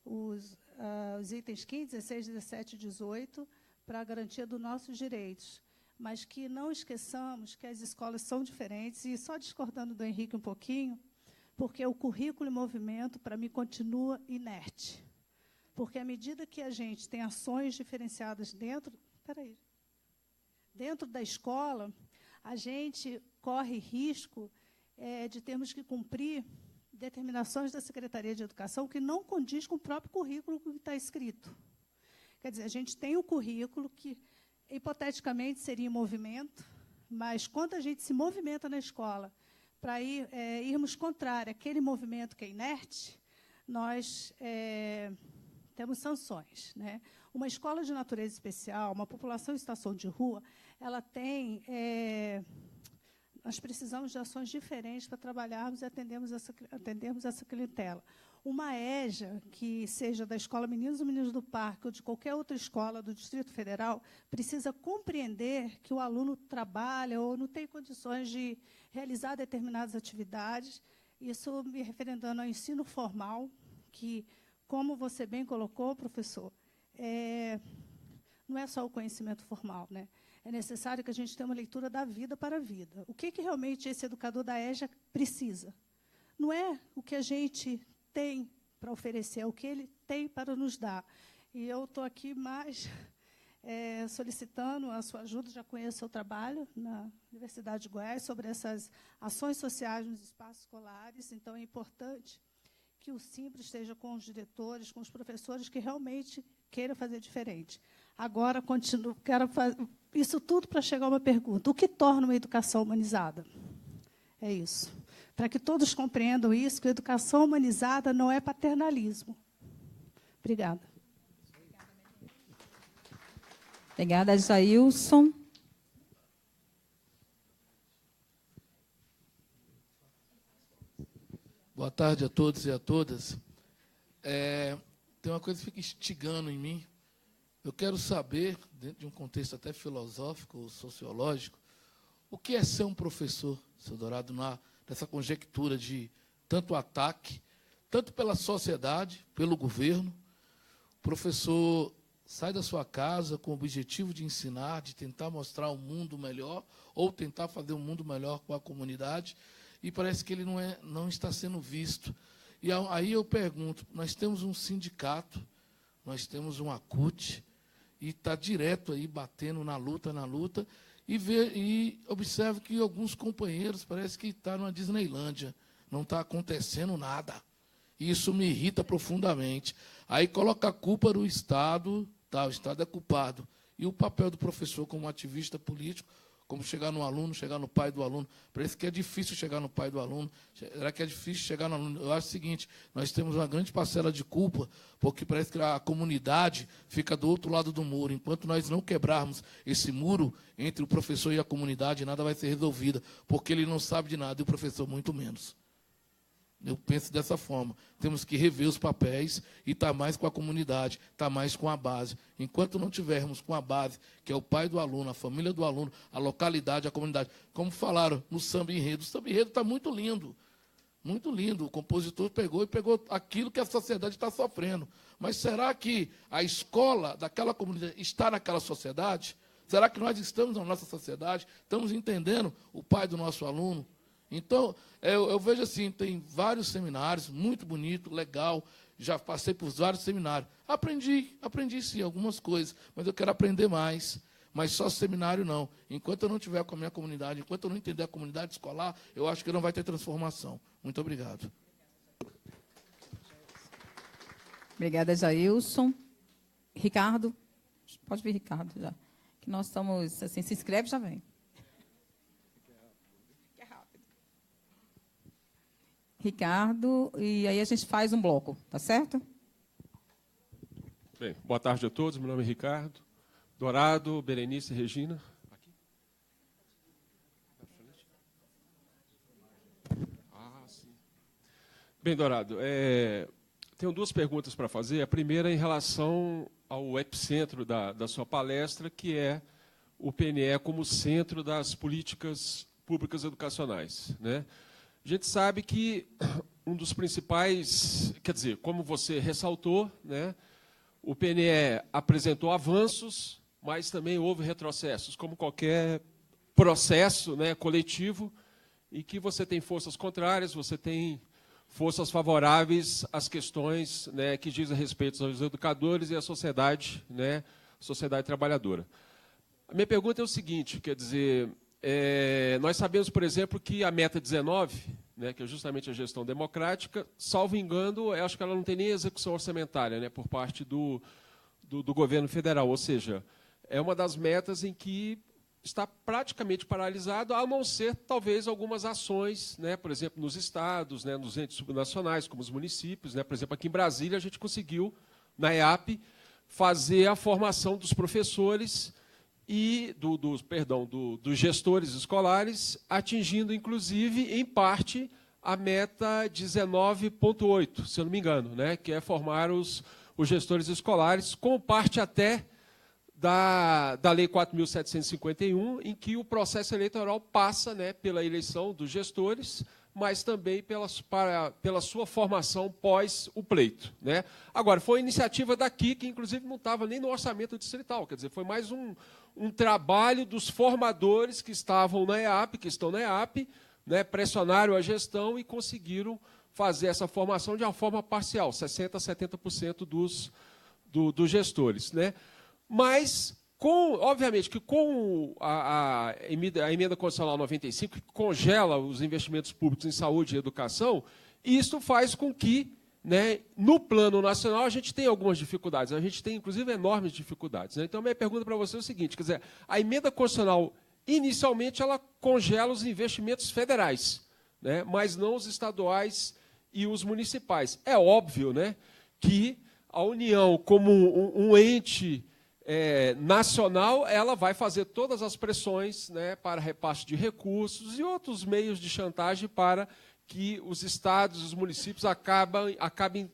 os itens 15, 16, 17 e 18, para a garantia dos nossos direitos. Mas que não esqueçamos que as escolas são diferentes, e só discordando do Henrique um pouquinho, porque o currículo em movimento, para mim, continua inerte. Porque, à medida que a gente tem ações diferenciadas dentro da escola, a gente corre risco de termos que cumprir determinações da Secretaria de Educação que não condiz com o próprio currículo que está escrito. Quer dizer, a gente tem um currículo que, hipoteticamente, seria em movimento, mas quando a gente se movimenta na escola para irmos contrário àquele movimento que é inerte, nós temos sanções, né? Uma escola de natureza especial, uma população em situação de rua, ela tem... nós precisamos de ações diferentes para trabalharmos e atendermos essa clientela. Uma EJA, que seja da Escola Meninos e Meninas do Parque ou de qualquer outra escola do Distrito Federal, precisa compreender que o aluno trabalha ou não tem condições de realizar determinadas atividades. Isso me referendando ao ensino formal, que, como você bem colocou, professor, não é só o conhecimento formal, né? É necessário que a gente tenha uma leitura da vida para a vida. O que realmente esse educador da EJA precisa? Não é o que a gente tem para oferecer, é o que ele tem para nos dar. E eu estou aqui mais solicitando a sua ajuda, já conheço o seu trabalho na Universidade de Goiás, sobre essas ações sociais nos espaços escolares. Então, é importante que o Simples esteja com os diretores, com os professores que realmente queiram fazer diferente. Agora, quero fazer isso tudo para chegar a uma pergunta. O que torna uma educação humanizada? É isso. Para que todos compreendam isso, que a educação humanizada não é paternalismo. Obrigada. Obrigada, Jailson. Boa tarde a todos e a todas. Tem uma coisa que fica instigando em mim. Eu quero saber, dentro de um contexto até filosófico ou sociológico, O que é ser um professor, seu Dourado, nessa conjectura de tanto ataque, tanto pela sociedade, pelo governo? O professor sai da sua casa com o objetivo de ensinar, de tentar mostrar um mundo melhor, ou tentar fazer um mundo melhor com a comunidade, e parece que ele não está sendo visto. E aí eu pergunto, nós temos um sindicato, nós temos um ACUT, e está direto aí batendo na luta, e observo que alguns companheiros parece que estão numa Disneylândia, não está acontecendo nada. E isso me irrita profundamente. Aí coloca a culpa no Estado, tá, o Estado é culpado. E o papel do professor como ativista político, como chegar no aluno, chegar no pai do aluno. Parece que é difícil chegar no pai do aluno. Será que é difícil chegar no aluno? Eu acho o seguinte, nós temos uma grande parcela de culpa, porque parece que a comunidade fica do outro lado do muro. Enquanto nós não quebrarmos esse muro entre o professor e a comunidade, nada vai ser resolvido, porque ele não sabe de nada e o professor muito menos. Eu penso dessa forma. Temos que rever os papéis e estar mais com a comunidade, estar mais com a base. Enquanto não tivermos com a base, que é o pai do aluno, a família do aluno, a localidade, a comunidade. Como falaram no samba enredo. O samba enredo está muito lindo. Muito lindo. O compositor pegou aquilo que a sociedade está sofrendo. Mas será que a escola daquela comunidade está naquela sociedade? Será que nós estamos na nossa sociedade? Estamos entendendo o pai do nosso aluno? Então, eu vejo assim, tem vários seminários, muito bonito, legal, já passei por vários seminários. Aprendi sim, algumas coisas, mas eu quero aprender mais. Mas só seminário não. Enquanto eu não estiver com a minha comunidade, enquanto eu não entender a comunidade escolar, eu acho que não vai ter transformação. Muito obrigado. Obrigada, Jailson. Ricardo, pode vir, Ricardo, já. Que nós estamos, assim, se inscreve, já vem. Ricardo, e aí a gente faz um bloco, tá certo? Bem, boa tarde a todos, meu nome é Ricardo. Dourado, Berenice, Regina. Aqui. Ah, sim. Bem, Dourado, tenho duas perguntas para fazer. A primeira é em relação ao epicentro da sua palestra, que é o PNE como centro das políticas públicas educacionais, né? A gente sabe que um dos principais, quer dizer, como você ressaltou, né, o PNE apresentou avanços, mas também houve retrocessos, como qualquer processo, né, coletivo, em que você tem forças contrárias, você tem forças favoráveis às questões, né, que dizem respeito aos educadores e à sociedade, né, sociedade trabalhadora. A minha pergunta é o seguinte, quer dizer, nós sabemos, por exemplo, que a meta 19, né, que é justamente a gestão democrática, salvo engano, eu acho que ela não tem nem execução orçamentária, né, por parte do governo federal, ou seja, é uma das metas em que está praticamente paralisado, a não ser, talvez, algumas ações, né, por exemplo, nos estados, né, nos entes subnacionais, como os municípios. Né, por exemplo, aqui em Brasília, a gente conseguiu, na EAP, fazer a formação dos professores e dos gestores escolares, atingindo, inclusive, em parte, a meta 19.8, se eu não me engano, né, que é formar os gestores escolares, com parte até da Lei 4.751, em que o processo eleitoral passa, né, pela eleição dos gestores, mas também pela sua formação pós o pleito. Né. Agora, foi uma iniciativa daqui, que inclusive não estava nem no orçamento distrital, quer dizer, foi mais um trabalho dos formadores que estavam na EAP, que estão na EAP, né, pressionaram a gestão e conseguiram fazer essa formação de uma forma parcial, 60% a 70% dos gestores. Né. Mas, obviamente, que com a emenda constitucional 95, que congela os investimentos públicos em saúde e educação, isso faz com que, né, no plano nacional, a gente tenha algumas dificuldades. A gente tem, inclusive, enormes dificuldades. Né? Então, a minha pergunta para você é o seguinte, quer dizer, a emenda constitucional, inicialmente, ela congela os investimentos federais, né, mas não os estaduais e os municipais. É óbvio, né, que a União, como um ente nacional, ela vai fazer todas as pressões, né, para repasse de recursos e outros meios de chantagem para que os estados e os municípios acabem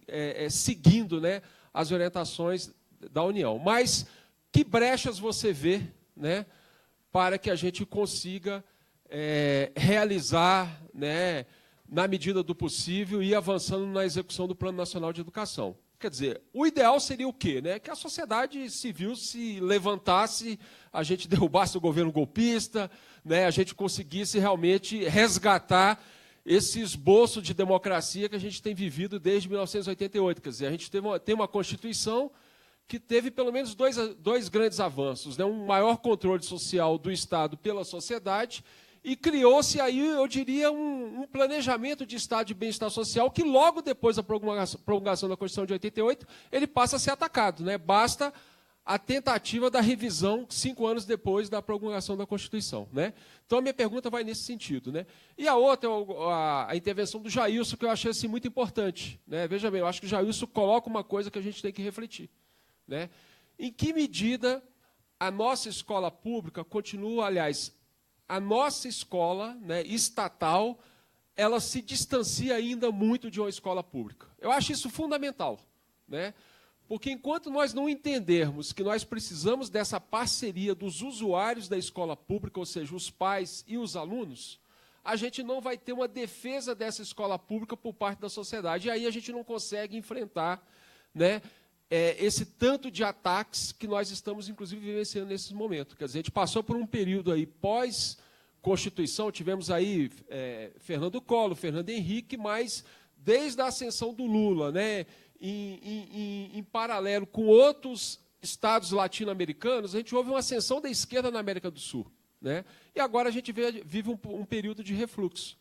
seguindo, né, as orientações da União. Mas que brechas você vê, né, para que a gente consiga realizar, né, na medida do possível, e ir avançando na execução do Plano Nacional de Educação. Quer dizer, o ideal seria o quê? Né? Que a sociedade civil se levantasse, a gente derrubasse o governo golpista, né? A gente conseguisse realmente resgatar esse esboço de democracia que a gente tem vivido desde 1988. Quer dizer, a gente tem uma Constituição que teve pelo menos dois grandes avanços, né? Um maior controle social do Estado pela sociedade, e criou-se aí, eu diria, um planejamento de Estado de bem-estar social que logo depois da promulgação da Constituição de 88, ele passa a ser atacado, né? Basta a tentativa da revisão 5 anos depois da promulgação da Constituição, né? Então, a minha pergunta vai nesse sentido, né? E a outra, a intervenção do Jailson, que eu achei assim, muito importante, né? Veja bem, eu acho que o Jailson coloca uma coisa que a gente tem que refletir, né? Em que medida a nossa escola pública continua, aliás, a nossa escola, né, estatal, ela se distancia ainda muito de uma escola pública. Eu acho isso fundamental, né? Porque enquanto nós não entendermos que nós precisamos dessa parceria dos usuários da escola pública, ou seja, os pais e os alunos, a gente não vai ter uma defesa dessa escola pública por parte da sociedade. E aí a gente não consegue enfrentar, né, esse tanto de ataques que nós estamos, inclusive, vivenciando nesse momento. Quer dizer, a gente passou por um período aí pós-Constituição, tivemos aí Fernando Collor, Fernando Henrique, mas desde a ascensão do Lula, né, em paralelo com outros estados latino-americanos, a gente houve uma ascensão da esquerda na América do Sul, né? E agora a gente vive um período de refluxo.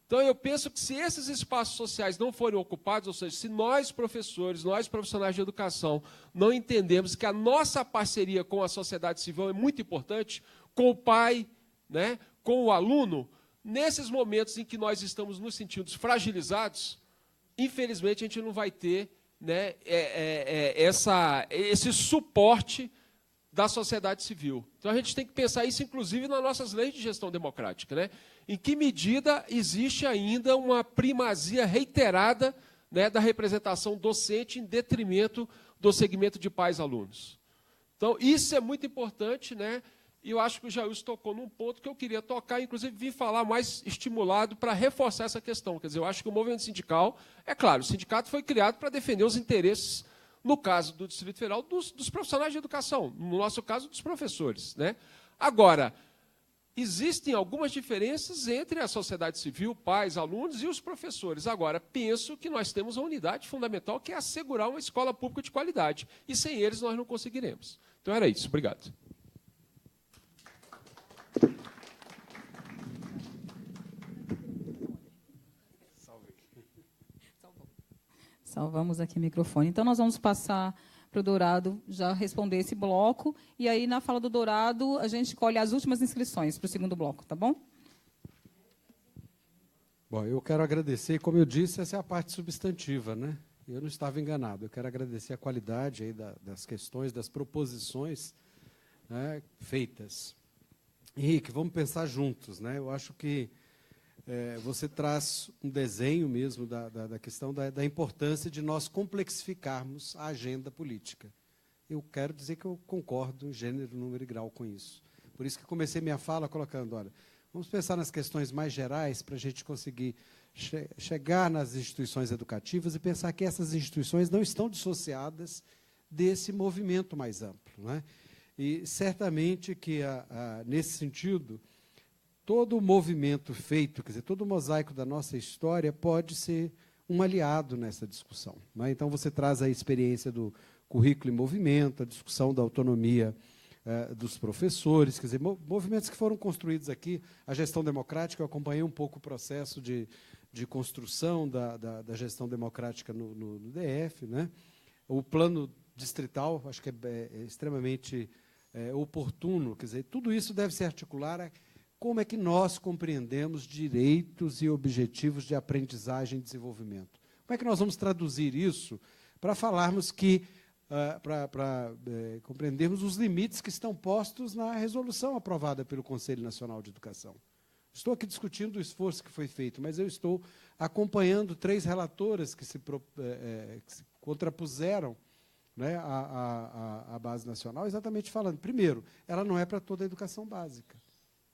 Então, eu penso que se esses espaços sociais não forem ocupados, ou seja, se nós, professores, nós, profissionais de educação, não entendemos que a nossa parceria com a sociedade civil é muito importante, com o pai, né, com o aluno, nesses momentos em que nós estamos nos sentindo fragilizados, infelizmente, a gente não vai ter, né, esse suporte da sociedade civil. Então, a gente tem que pensar isso, inclusive, nas nossas leis de gestão democrática, né? Em que medida existe ainda uma primazia reiterada, né, da representação docente em detrimento do segmento de pais e alunos. Então, isso é muito importante, né? E eu acho que o Jailson tocou num ponto que eu queria tocar, inclusive vim falar mais estimulado para reforçar essa questão. Quer dizer, eu acho que o movimento sindical, é claro, o sindicato foi criado para defender os interesses, no caso do Distrito Federal, dos profissionais de educação, no nosso caso, dos professores, né? Agora, existem algumas diferenças entre a sociedade civil, pais, alunos e os professores. Agora, penso que nós temos uma unidade fundamental, que é assegurar uma escola pública de qualidade. E sem eles nós não conseguiremos. Então, era isso. Obrigado. Salvamos aqui o microfone. Então, nós vamos passar para o Dourado já responder esse bloco. E aí, na fala do Dourado, a gente escolhe as últimas inscrições para o segundo bloco, tá bom? Bom, eu quero agradecer, como eu disse, essa é a parte substantiva, né? Eu não estava enganado. Eu quero agradecer a qualidade aí das questões, das proposições, né, feitas. Henrique, vamos pensar juntos, né? Eu acho que você traz um desenho mesmo da questão da importância de nós complexificarmos a agenda política. Eu quero dizer que eu concordo em gênero, número e grau com isso. Por isso que comecei minha fala colocando, olha, vamos pensar nas questões mais gerais para a gente conseguir chegar nas instituições educativas e pensar que essas instituições não estão dissociadas desse movimento mais amplo, né? E certamente que, nesse sentido, todo o movimento feito, quer dizer, todo o mosaico da nossa história pode ser um aliado nessa discussão, né? Então, você traz a experiência do currículo em movimento, a discussão da autonomia dos professores, quer dizer, movimentos que foram construídos aqui. A gestão democrática, eu acompanhei um pouco o processo de construção da gestão democrática no DF, né? O plano distrital, acho que é extremamente oportuno, quer dizer, tudo isso deve se articular como é que nós compreendemos direitos e objetivos de aprendizagem e desenvolvimento. Como é que nós vamos traduzir isso para falarmos que, para compreendermos os limites que estão postos na resolução aprovada pelo Conselho Nacional de Educação. Estou aqui discutindo o esforço que foi feito, mas eu estou acompanhando 3 relatoras que se contrapuseram, né, à base nacional, exatamente falando, primeiro, ela não é para toda a educação básica.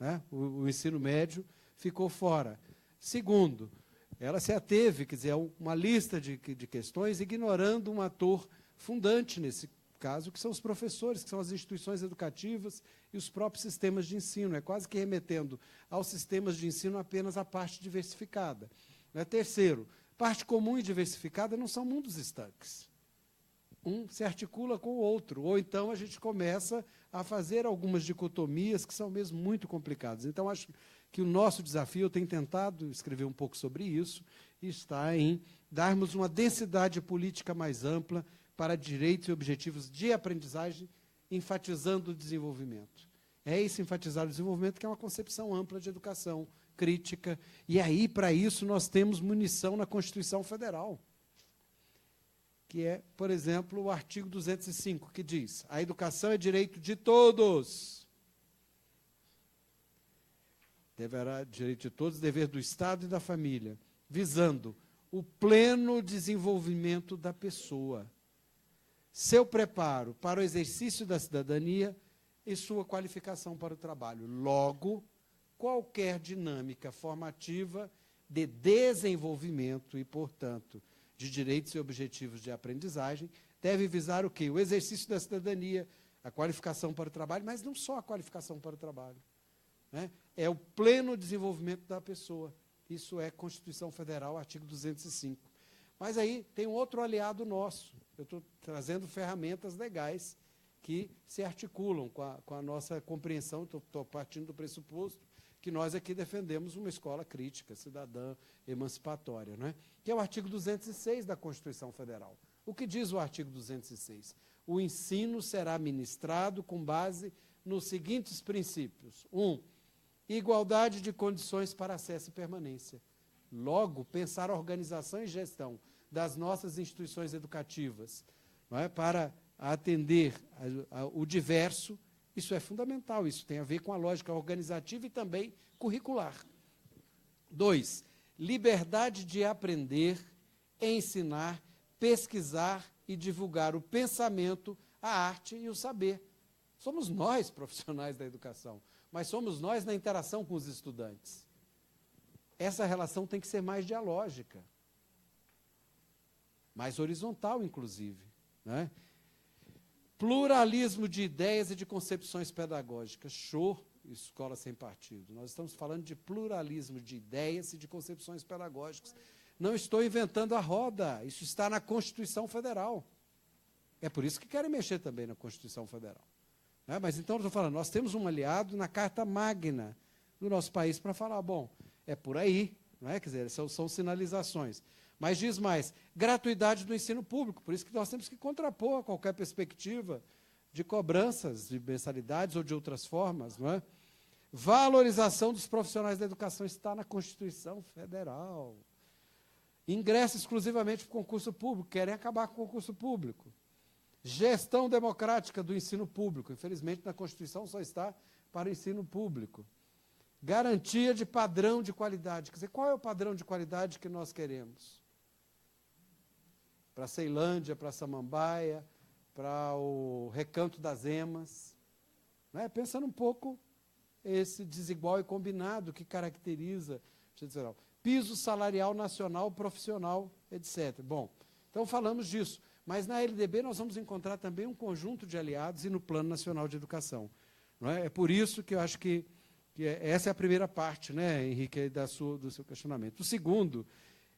né? O ensino médio ficou fora. Segundo, ela se ateve, quer dizer, a uma lista de questões, ignorando um ator fundante nesse caso, que são os professores, que são as instituições educativas e os próprios sistemas de ensino. É quase que remetendo aos sistemas de ensino apenas a parte diversificada. Né? Terceiro, parte comum e diversificada não são mundos estanques. Um se articula com o outro, ou então a gente começa a fazer algumas dicotomias que são mesmo muito complicadas. Então, acho que o nosso desafio, eu tenho tentado escrever um pouco sobre isso, está em darmos uma densidade política mais ampla para direitos e objetivos de aprendizagem, enfatizando o desenvolvimento. É esse enfatizar o desenvolvimento que é uma concepção ampla de educação crítica, e aí, para isso, nós temos munição na Constituição Federal, que é, por exemplo, o artigo 205, que diz: a educação é direito de todos. Deverá direito de todos, dever do Estado e da família, visando o pleno desenvolvimento da pessoa, seu preparo para o exercício da cidadania e sua qualificação para o trabalho. Logo, qualquer dinâmica formativa de desenvolvimento e, portanto, de direitos e objetivos de aprendizagem deve visar o quê? O exercício da cidadania, a qualificação para o trabalho, mas não só a qualificação para o trabalho, né? É o pleno desenvolvimento da pessoa. Isso é Constituição Federal, artigo 205. Mas aí tem um outro aliado nosso. Eu estou trazendo ferramentas legais que se articulam com a nossa compreensão. Estou partindo do pressuposto que nós aqui defendemos uma escola crítica, cidadã, emancipatória, né? Que é o artigo 206 da Constituição Federal. O que diz o artigo 206? O ensino será ministrado com base nos seguintes princípios. 1. Igualdade de condições para acesso e permanência. Logo, pensar a organização e gestão das nossas instituições educativas, não é, para atender o diverso, isso é fundamental, isso tem a ver com a lógica organizativa e também curricular. 2. Liberdade de aprender, ensinar, pesquisar e divulgar o pensamento, a arte e o saber. Somos nós, profissionais da educação, mas somos nós na interação com os estudantes. Essa relação tem que ser mais dialógica, mais horizontal, inclusive, né? Pluralismo de ideias e de concepções pedagógicas. Show, escola sem partido. Nós estamos falando de pluralismo de ideias e de concepções pedagógicas. Não estou inventando a roda, isso está na Constituição Federal. É por isso que querem mexer também na Constituição Federal. Né? Mas então, eu estou falando, nós temos um aliado na Carta Magna do nosso país para falar, bom, é por aí, não é? Quer dizer, são sinalizações. Mas diz mais, gratuidade do ensino público, por isso que nós temos que contrapor a qualquer perspectiva de cobranças de mensalidades ou de outras formas, não é? Valorização dos profissionais da educação está na Constituição Federal. Ingresso exclusivamente para o concurso público, querem acabar com o concurso público. Gestão democrática do ensino público, infelizmente na Constituição só está para o ensino público. Garantia de padrão de qualidade, quer dizer, qual é o padrão de qualidade que nós queremos? Para a Ceilândia, para a Samambaia, para o Recanto das Emas, né? Pensando um pouco esse desigual e combinado que caracteriza piso salarial nacional, profissional, etc. Bom, então falamos disso, mas na LDB nós vamos encontrar também um conjunto de aliados e no Plano Nacional de Educação. Não é? É por isso que eu acho que essa é a primeira parte, né, Henrique, do seu questionamento. O segundo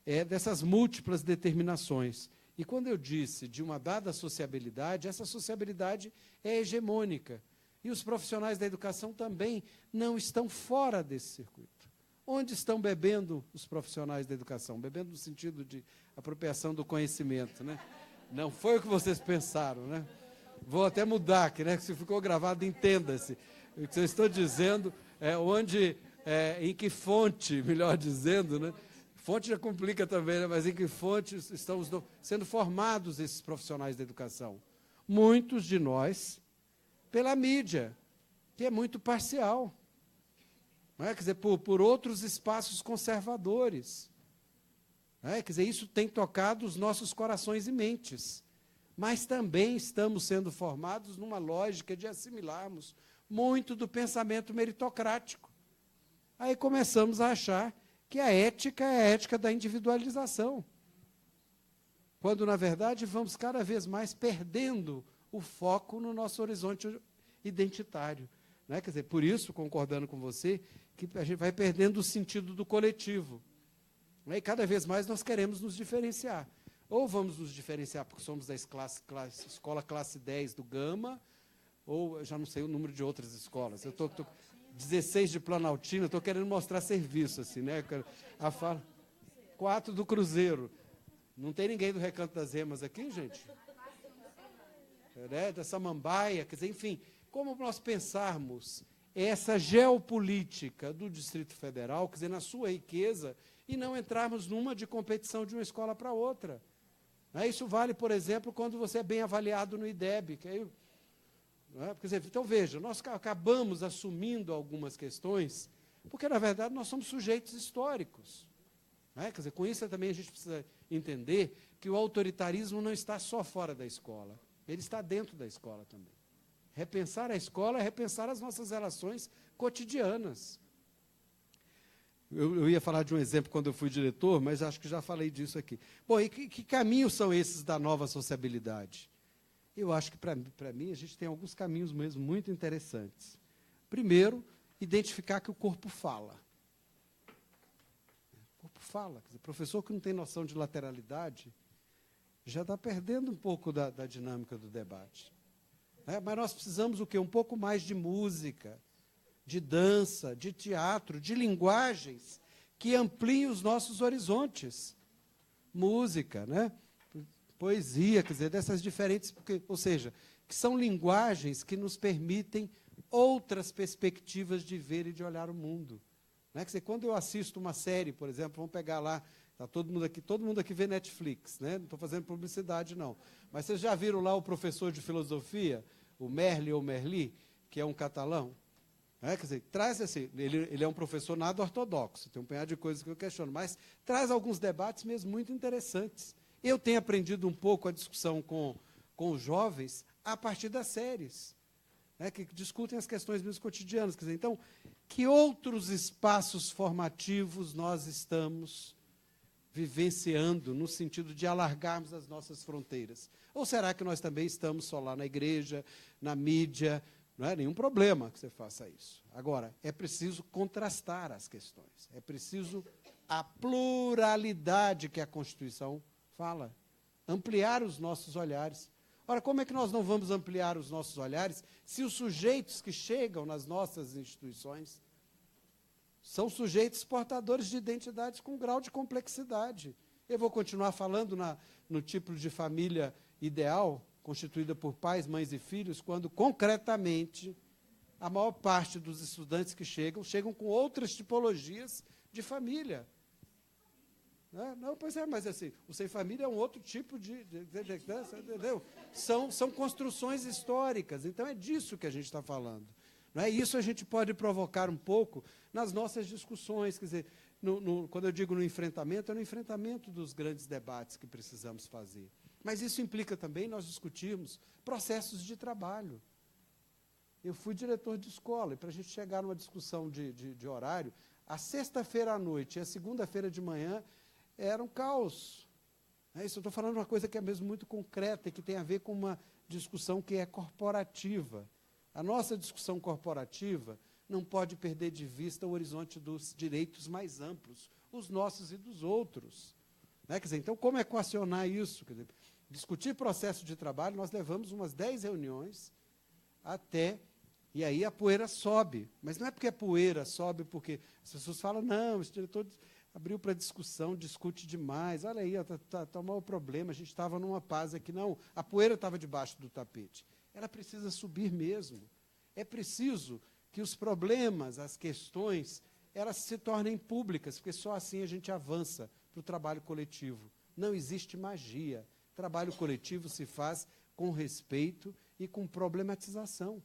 é dessas múltiplas determinações. E quando eu disse de uma dada sociabilidade, essa sociabilidade é hegemônica. E os profissionais da educação também não estão fora desse circuito. Onde estão bebendo os profissionais da educação? Bebendo no sentido de apropriação do conhecimento, né? Não foi o que vocês pensaram, né? Vou até mudar aqui, né? Se ficou gravado, entenda-se. O que eu estou dizendo é onde, em que fonte, melhor dizendo, né? Fonte já complica também, né? Mas em que fonte estão sendo formados esses profissionais da educação? Muitos de nós pela mídia, que é muito parcial. Não é? Quer dizer, por outros espaços conservadores. Não é? Quer dizer, isso tem tocado os nossos corações e mentes. Mas também estamos sendo formados numa lógica de assimilarmos muito do pensamento meritocrático. Aí começamos a achar que a ética é a ética da individualização, quando, na verdade, vamos cada vez mais perdendo o foco no nosso horizonte identitário. Né? Quer dizer, por isso, concordando com você, que a gente vai perdendo o sentido do coletivo. Né? E cada vez mais nós queremos nos diferenciar. Ou vamos nos diferenciar porque somos da escola classe 10 do Gama, ou eu já não sei o número de outras escolas. Eu estou 16 de Planaltina, estou querendo mostrar serviço, assim, né? A fala, 4 do Cruzeiro. Não tem ninguém do Recanto das Remas aqui, gente? Da Samambaia, quer dizer, enfim, como nós pensarmos essa geopolítica do Distrito Federal, quer dizer, na sua riqueza, e não entrarmos numa de competição de uma escola para outra. Isso vale, por exemplo, quando você é bem avaliado no IDEB. Que aí, quer dizer, então, veja, nós acabamos assumindo algumas questões, porque, na verdade, nós somos sujeitos históricos. Quer dizer, com isso também a gente precisa entender que o autoritarismo não está só fora da escola, ele está dentro da escola também. Repensar a escola é repensar as nossas relações cotidianas. Eu ia falar de um exemplo quando eu fui diretor, mas acho que já falei disso aqui. Bom, e que caminhos são esses da nova sociabilidade? Eu acho que, para mim, a gente tem alguns caminhos mesmo muito interessantes. Primeiro, identificar que o corpo fala. O corpo fala. Quer dizer, professor que não tem noção de lateralidade já está perdendo um pouco da dinâmica do debate. Mas nós precisamos o quê? Um pouco mais de música, de dança, de teatro, de linguagens que ampliem os nossos horizontes. Música, né? Poesia, quer dizer, dessas diferentes, ou seja, que são linguagens que nos permitem outras perspectivas de ver e de olhar o mundo. Quer dizer, quando eu assisto uma série, por exemplo, vamos pegar lá, tá todo mundo aqui vê Netflix, né? Não estou fazendo publicidade, não. Mas vocês já viram lá o professor de filosofia, o Merli ou Merli, que é um catalão? Quer dizer, traz assim, ele é um professor nada ortodoxo, tem um punhado de coisas que eu questiono, mas traz alguns debates mesmo muito interessantes. Eu tenho aprendido um pouco a discussão com os jovens a partir das séries, que discutem as questões mesmo cotidianas. Quer dizer, então, que outros espaços formativos nós estamos vivenciando no sentido de alargarmos as nossas fronteiras? Ou será que nós também estamos só lá na igreja, na mídia? Não é nenhum problema que você faça isso. Agora, é preciso contrastar as questões. É preciso a pluralidade que a Constituição fala. Ampliar os nossos olhares. Ora, como é que nós não vamos ampliar os nossos olhares se os sujeitos que chegam nas nossas instituições são sujeitos portadores de identidades com grau de complexidade? Eu vou continuar falando no tipo de família ideal, constituída por pais, mães e filhos, quando, concretamente, a maior parte dos estudantes que chegam com outras tipologias de família. Não, pois é, mas assim, o sem família é um outro tipo entendeu? São construções históricas, então é disso que a gente está falando. Isso a gente pode provocar um pouco nas nossas discussões, quer dizer, quando eu digo no enfrentamento, é no enfrentamento dos grandes debates que precisamos fazer. Mas isso implica também nós discutirmos processos de trabalho. Eu fui diretor de escola, e para a gente chegar numa discussão de horário, a sexta-feira à noite e a segunda-feira de manhã era um caos. Isso eu estou falando uma coisa que é mesmo muito concreta e que tem a ver com uma discussão que é corporativa. A nossa discussão corporativa não pode perder de vista o horizonte dos direitos mais amplos, os nossos e dos outros. Quer dizer, então, como equacionar isso? Quer dizer, discutir processo de trabalho, nós levamos umas 10 reuniões e aí a poeira sobe. Mas não é porque a poeira sobe porque as pessoas falam, não, esse diretor abriu para discussão, discute demais, olha aí, está um mau problema, a gente estava numa paz aqui. Não, a poeira estava debaixo do tapete. Ela precisa subir mesmo. É preciso que os problemas, as questões, elas se tornem públicas, porque só assim a gente avança para o trabalho coletivo. Não existe magia. Trabalho coletivo se faz com respeito e com problematização.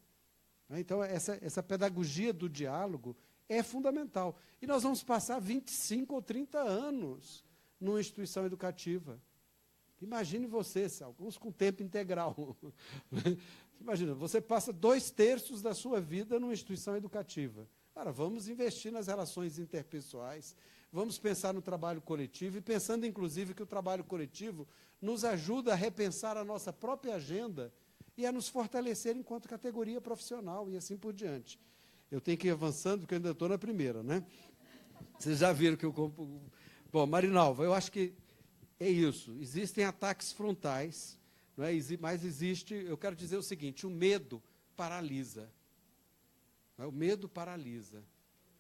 Então, essa pedagogia do diálogo é fundamental. E nós vamos passar 25 ou 30 anos numa instituição educativa. Imagine você, alguns com tempo integral. Imagina, você passa 2/3 da sua vida numa instituição educativa. Cara, vamos investir nas relações interpessoais, vamos pensar no trabalho coletivo e pensando, inclusive, que o trabalho coletivo nos ajuda a repensar a nossa própria agenda e a nos fortalecer enquanto categoria profissional e assim por diante. Eu tenho que ir avançando, porque eu ainda estou na primeira, né? Vocês já viram que eu... Bom, Marinalva, eu acho que é isso. Existem ataques frontais, não é? Mas existe... Eu quero dizer o seguinte, o medo paralisa. O medo paralisa.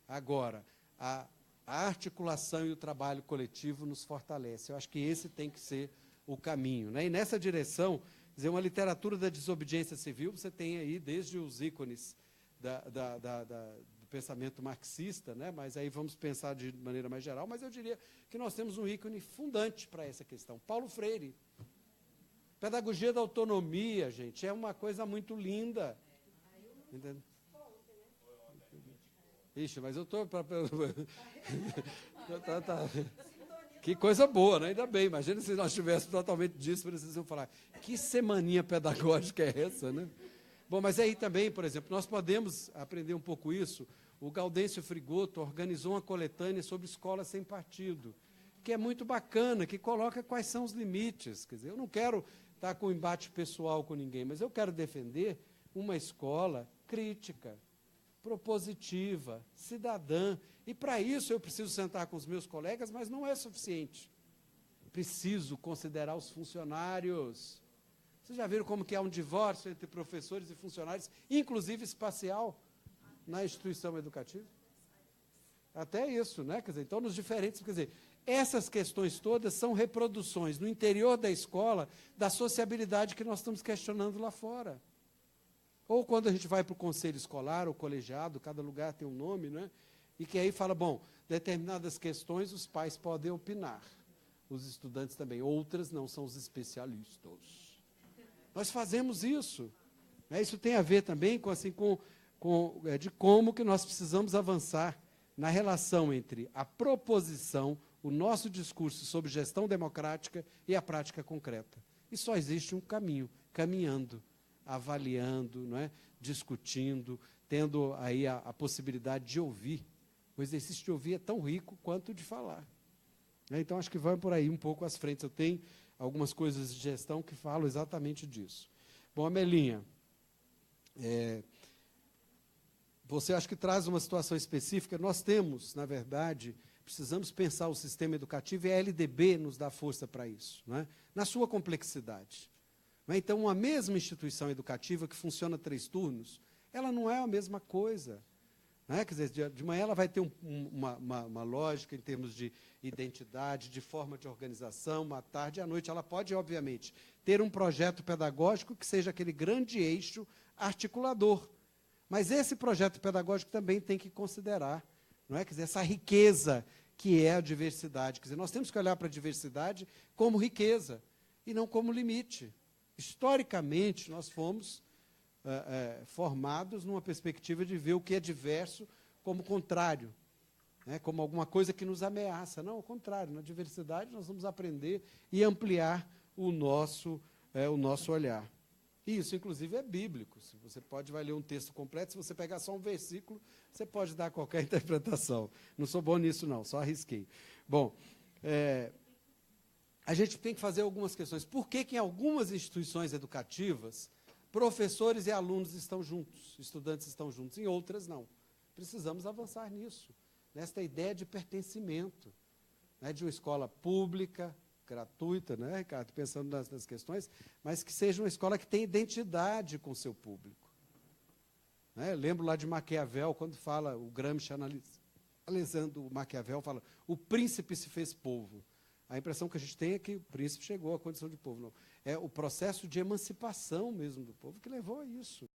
Agora, a articulação e o trabalho coletivo nos fortalece. Eu acho que esse tem que ser o caminho, né? E nessa direção, quer dizer, uma literatura da desobediência civil, você tem aí desde os ícones do pensamento marxista, né? Mas aí vamos pensar de maneira mais geral, mas eu diria que nós temos um ícone fundante para essa questão. Paulo Freire. Pedagogia da autonomia, gente, é uma coisa muito linda. Entendeu? Ixi, mas eu estou... Que coisa boa, né? Ainda bem. Imagina se nós tivéssemos totalmente disso, precisam falar, que semaninha pedagógica é essa, né? Bom, mas aí também, por exemplo, nós podemos aprender um pouco isso. O Gaudêncio Frigoto organizou uma coletânea sobre escola sem partido, que é muito bacana, que coloca quais são os limites. Quer dizer, eu não quero estar com embate pessoal com ninguém, mas eu quero defender uma escola crítica, propositiva, cidadã. E, para isso, eu preciso sentar com os meus colegas, mas não é suficiente. Preciso considerar os funcionários. Vocês já viram como que há um divórcio entre professores e funcionários, inclusive espacial, na instituição educativa? Até isso, né? Quer dizer, então, nos diferentes... Quer dizer, essas questões todas são reproduções, no interior da escola, da sociabilidade que nós estamos questionando lá fora. Ou quando a gente vai para o conselho escolar, ou colegiado, cada lugar tem um nome, né? E que aí fala, bom, determinadas questões os pais podem opinar, os estudantes também, outras não, são os especialistas. Nós fazemos isso. Né? Isso tem a ver também com, assim, de como que nós precisamos avançar na relação entre a proposição, o nosso discurso sobre gestão democrática e a prática concreta. E só existe um caminho, caminhando, avaliando, não é? Discutindo, tendo aí a possibilidade de ouvir. O exercício de ouvir é tão rico quanto de falar. Então, acho que vai por aí um pouco às frentes. Eu tenho algumas coisas de gestão que falam exatamente disso. Bom, Amelinha, você acha que traz uma situação específica. Nós temos, na verdade, precisamos pensar o sistema educativo e a LDB nos dá força para isso, não é? Na sua complexidade. Não é? Então, uma mesma instituição educativa que funciona 3 turnos, ela não é a mesma coisa. Não é? Quer dizer, de manhã ela vai ter uma lógica em termos de identidade, de forma de organização, à tarde e à noite. Ela pode, obviamente, ter um projeto pedagógico que seja aquele grande eixo articulador. Mas esse projeto pedagógico também tem que considerar, não é? Quer dizer, essa riqueza que é a diversidade. Quer dizer, nós temos que olhar para a diversidade como riqueza e não como limite. Historicamente, nós fomos formados numa perspectiva de ver o que é diverso como contrário, né? Como alguma coisa que nos ameaça. Não, ao contrário, na diversidade nós vamos aprender e ampliar o nosso olhar. E isso, inclusive, é bíblico. Você vai ler um texto completo, se você pegar só um versículo, você pode dar qualquer interpretação. Não sou bom nisso, não, só arrisquei. Bom, a gente tem que fazer algumas questões. Por que em algumas instituições educativas, professores e alunos estão juntos, estudantes estão juntos, em outras não? Precisamos avançar nisso, nesta ideia de pertencimento, né, de uma escola pública, gratuita, né, Ricardo, pensando nas questões, mas que seja uma escola que tenha identidade com o seu público. Né? Lembro lá de Maquiavel, quando fala, o Gramsci analisando o Maquiavel, fala, o príncipe se fez povo. A impressão que a gente tem é que o príncipe chegou à condição de povo. Não. É o processo de emancipação mesmo do povo que levou a isso.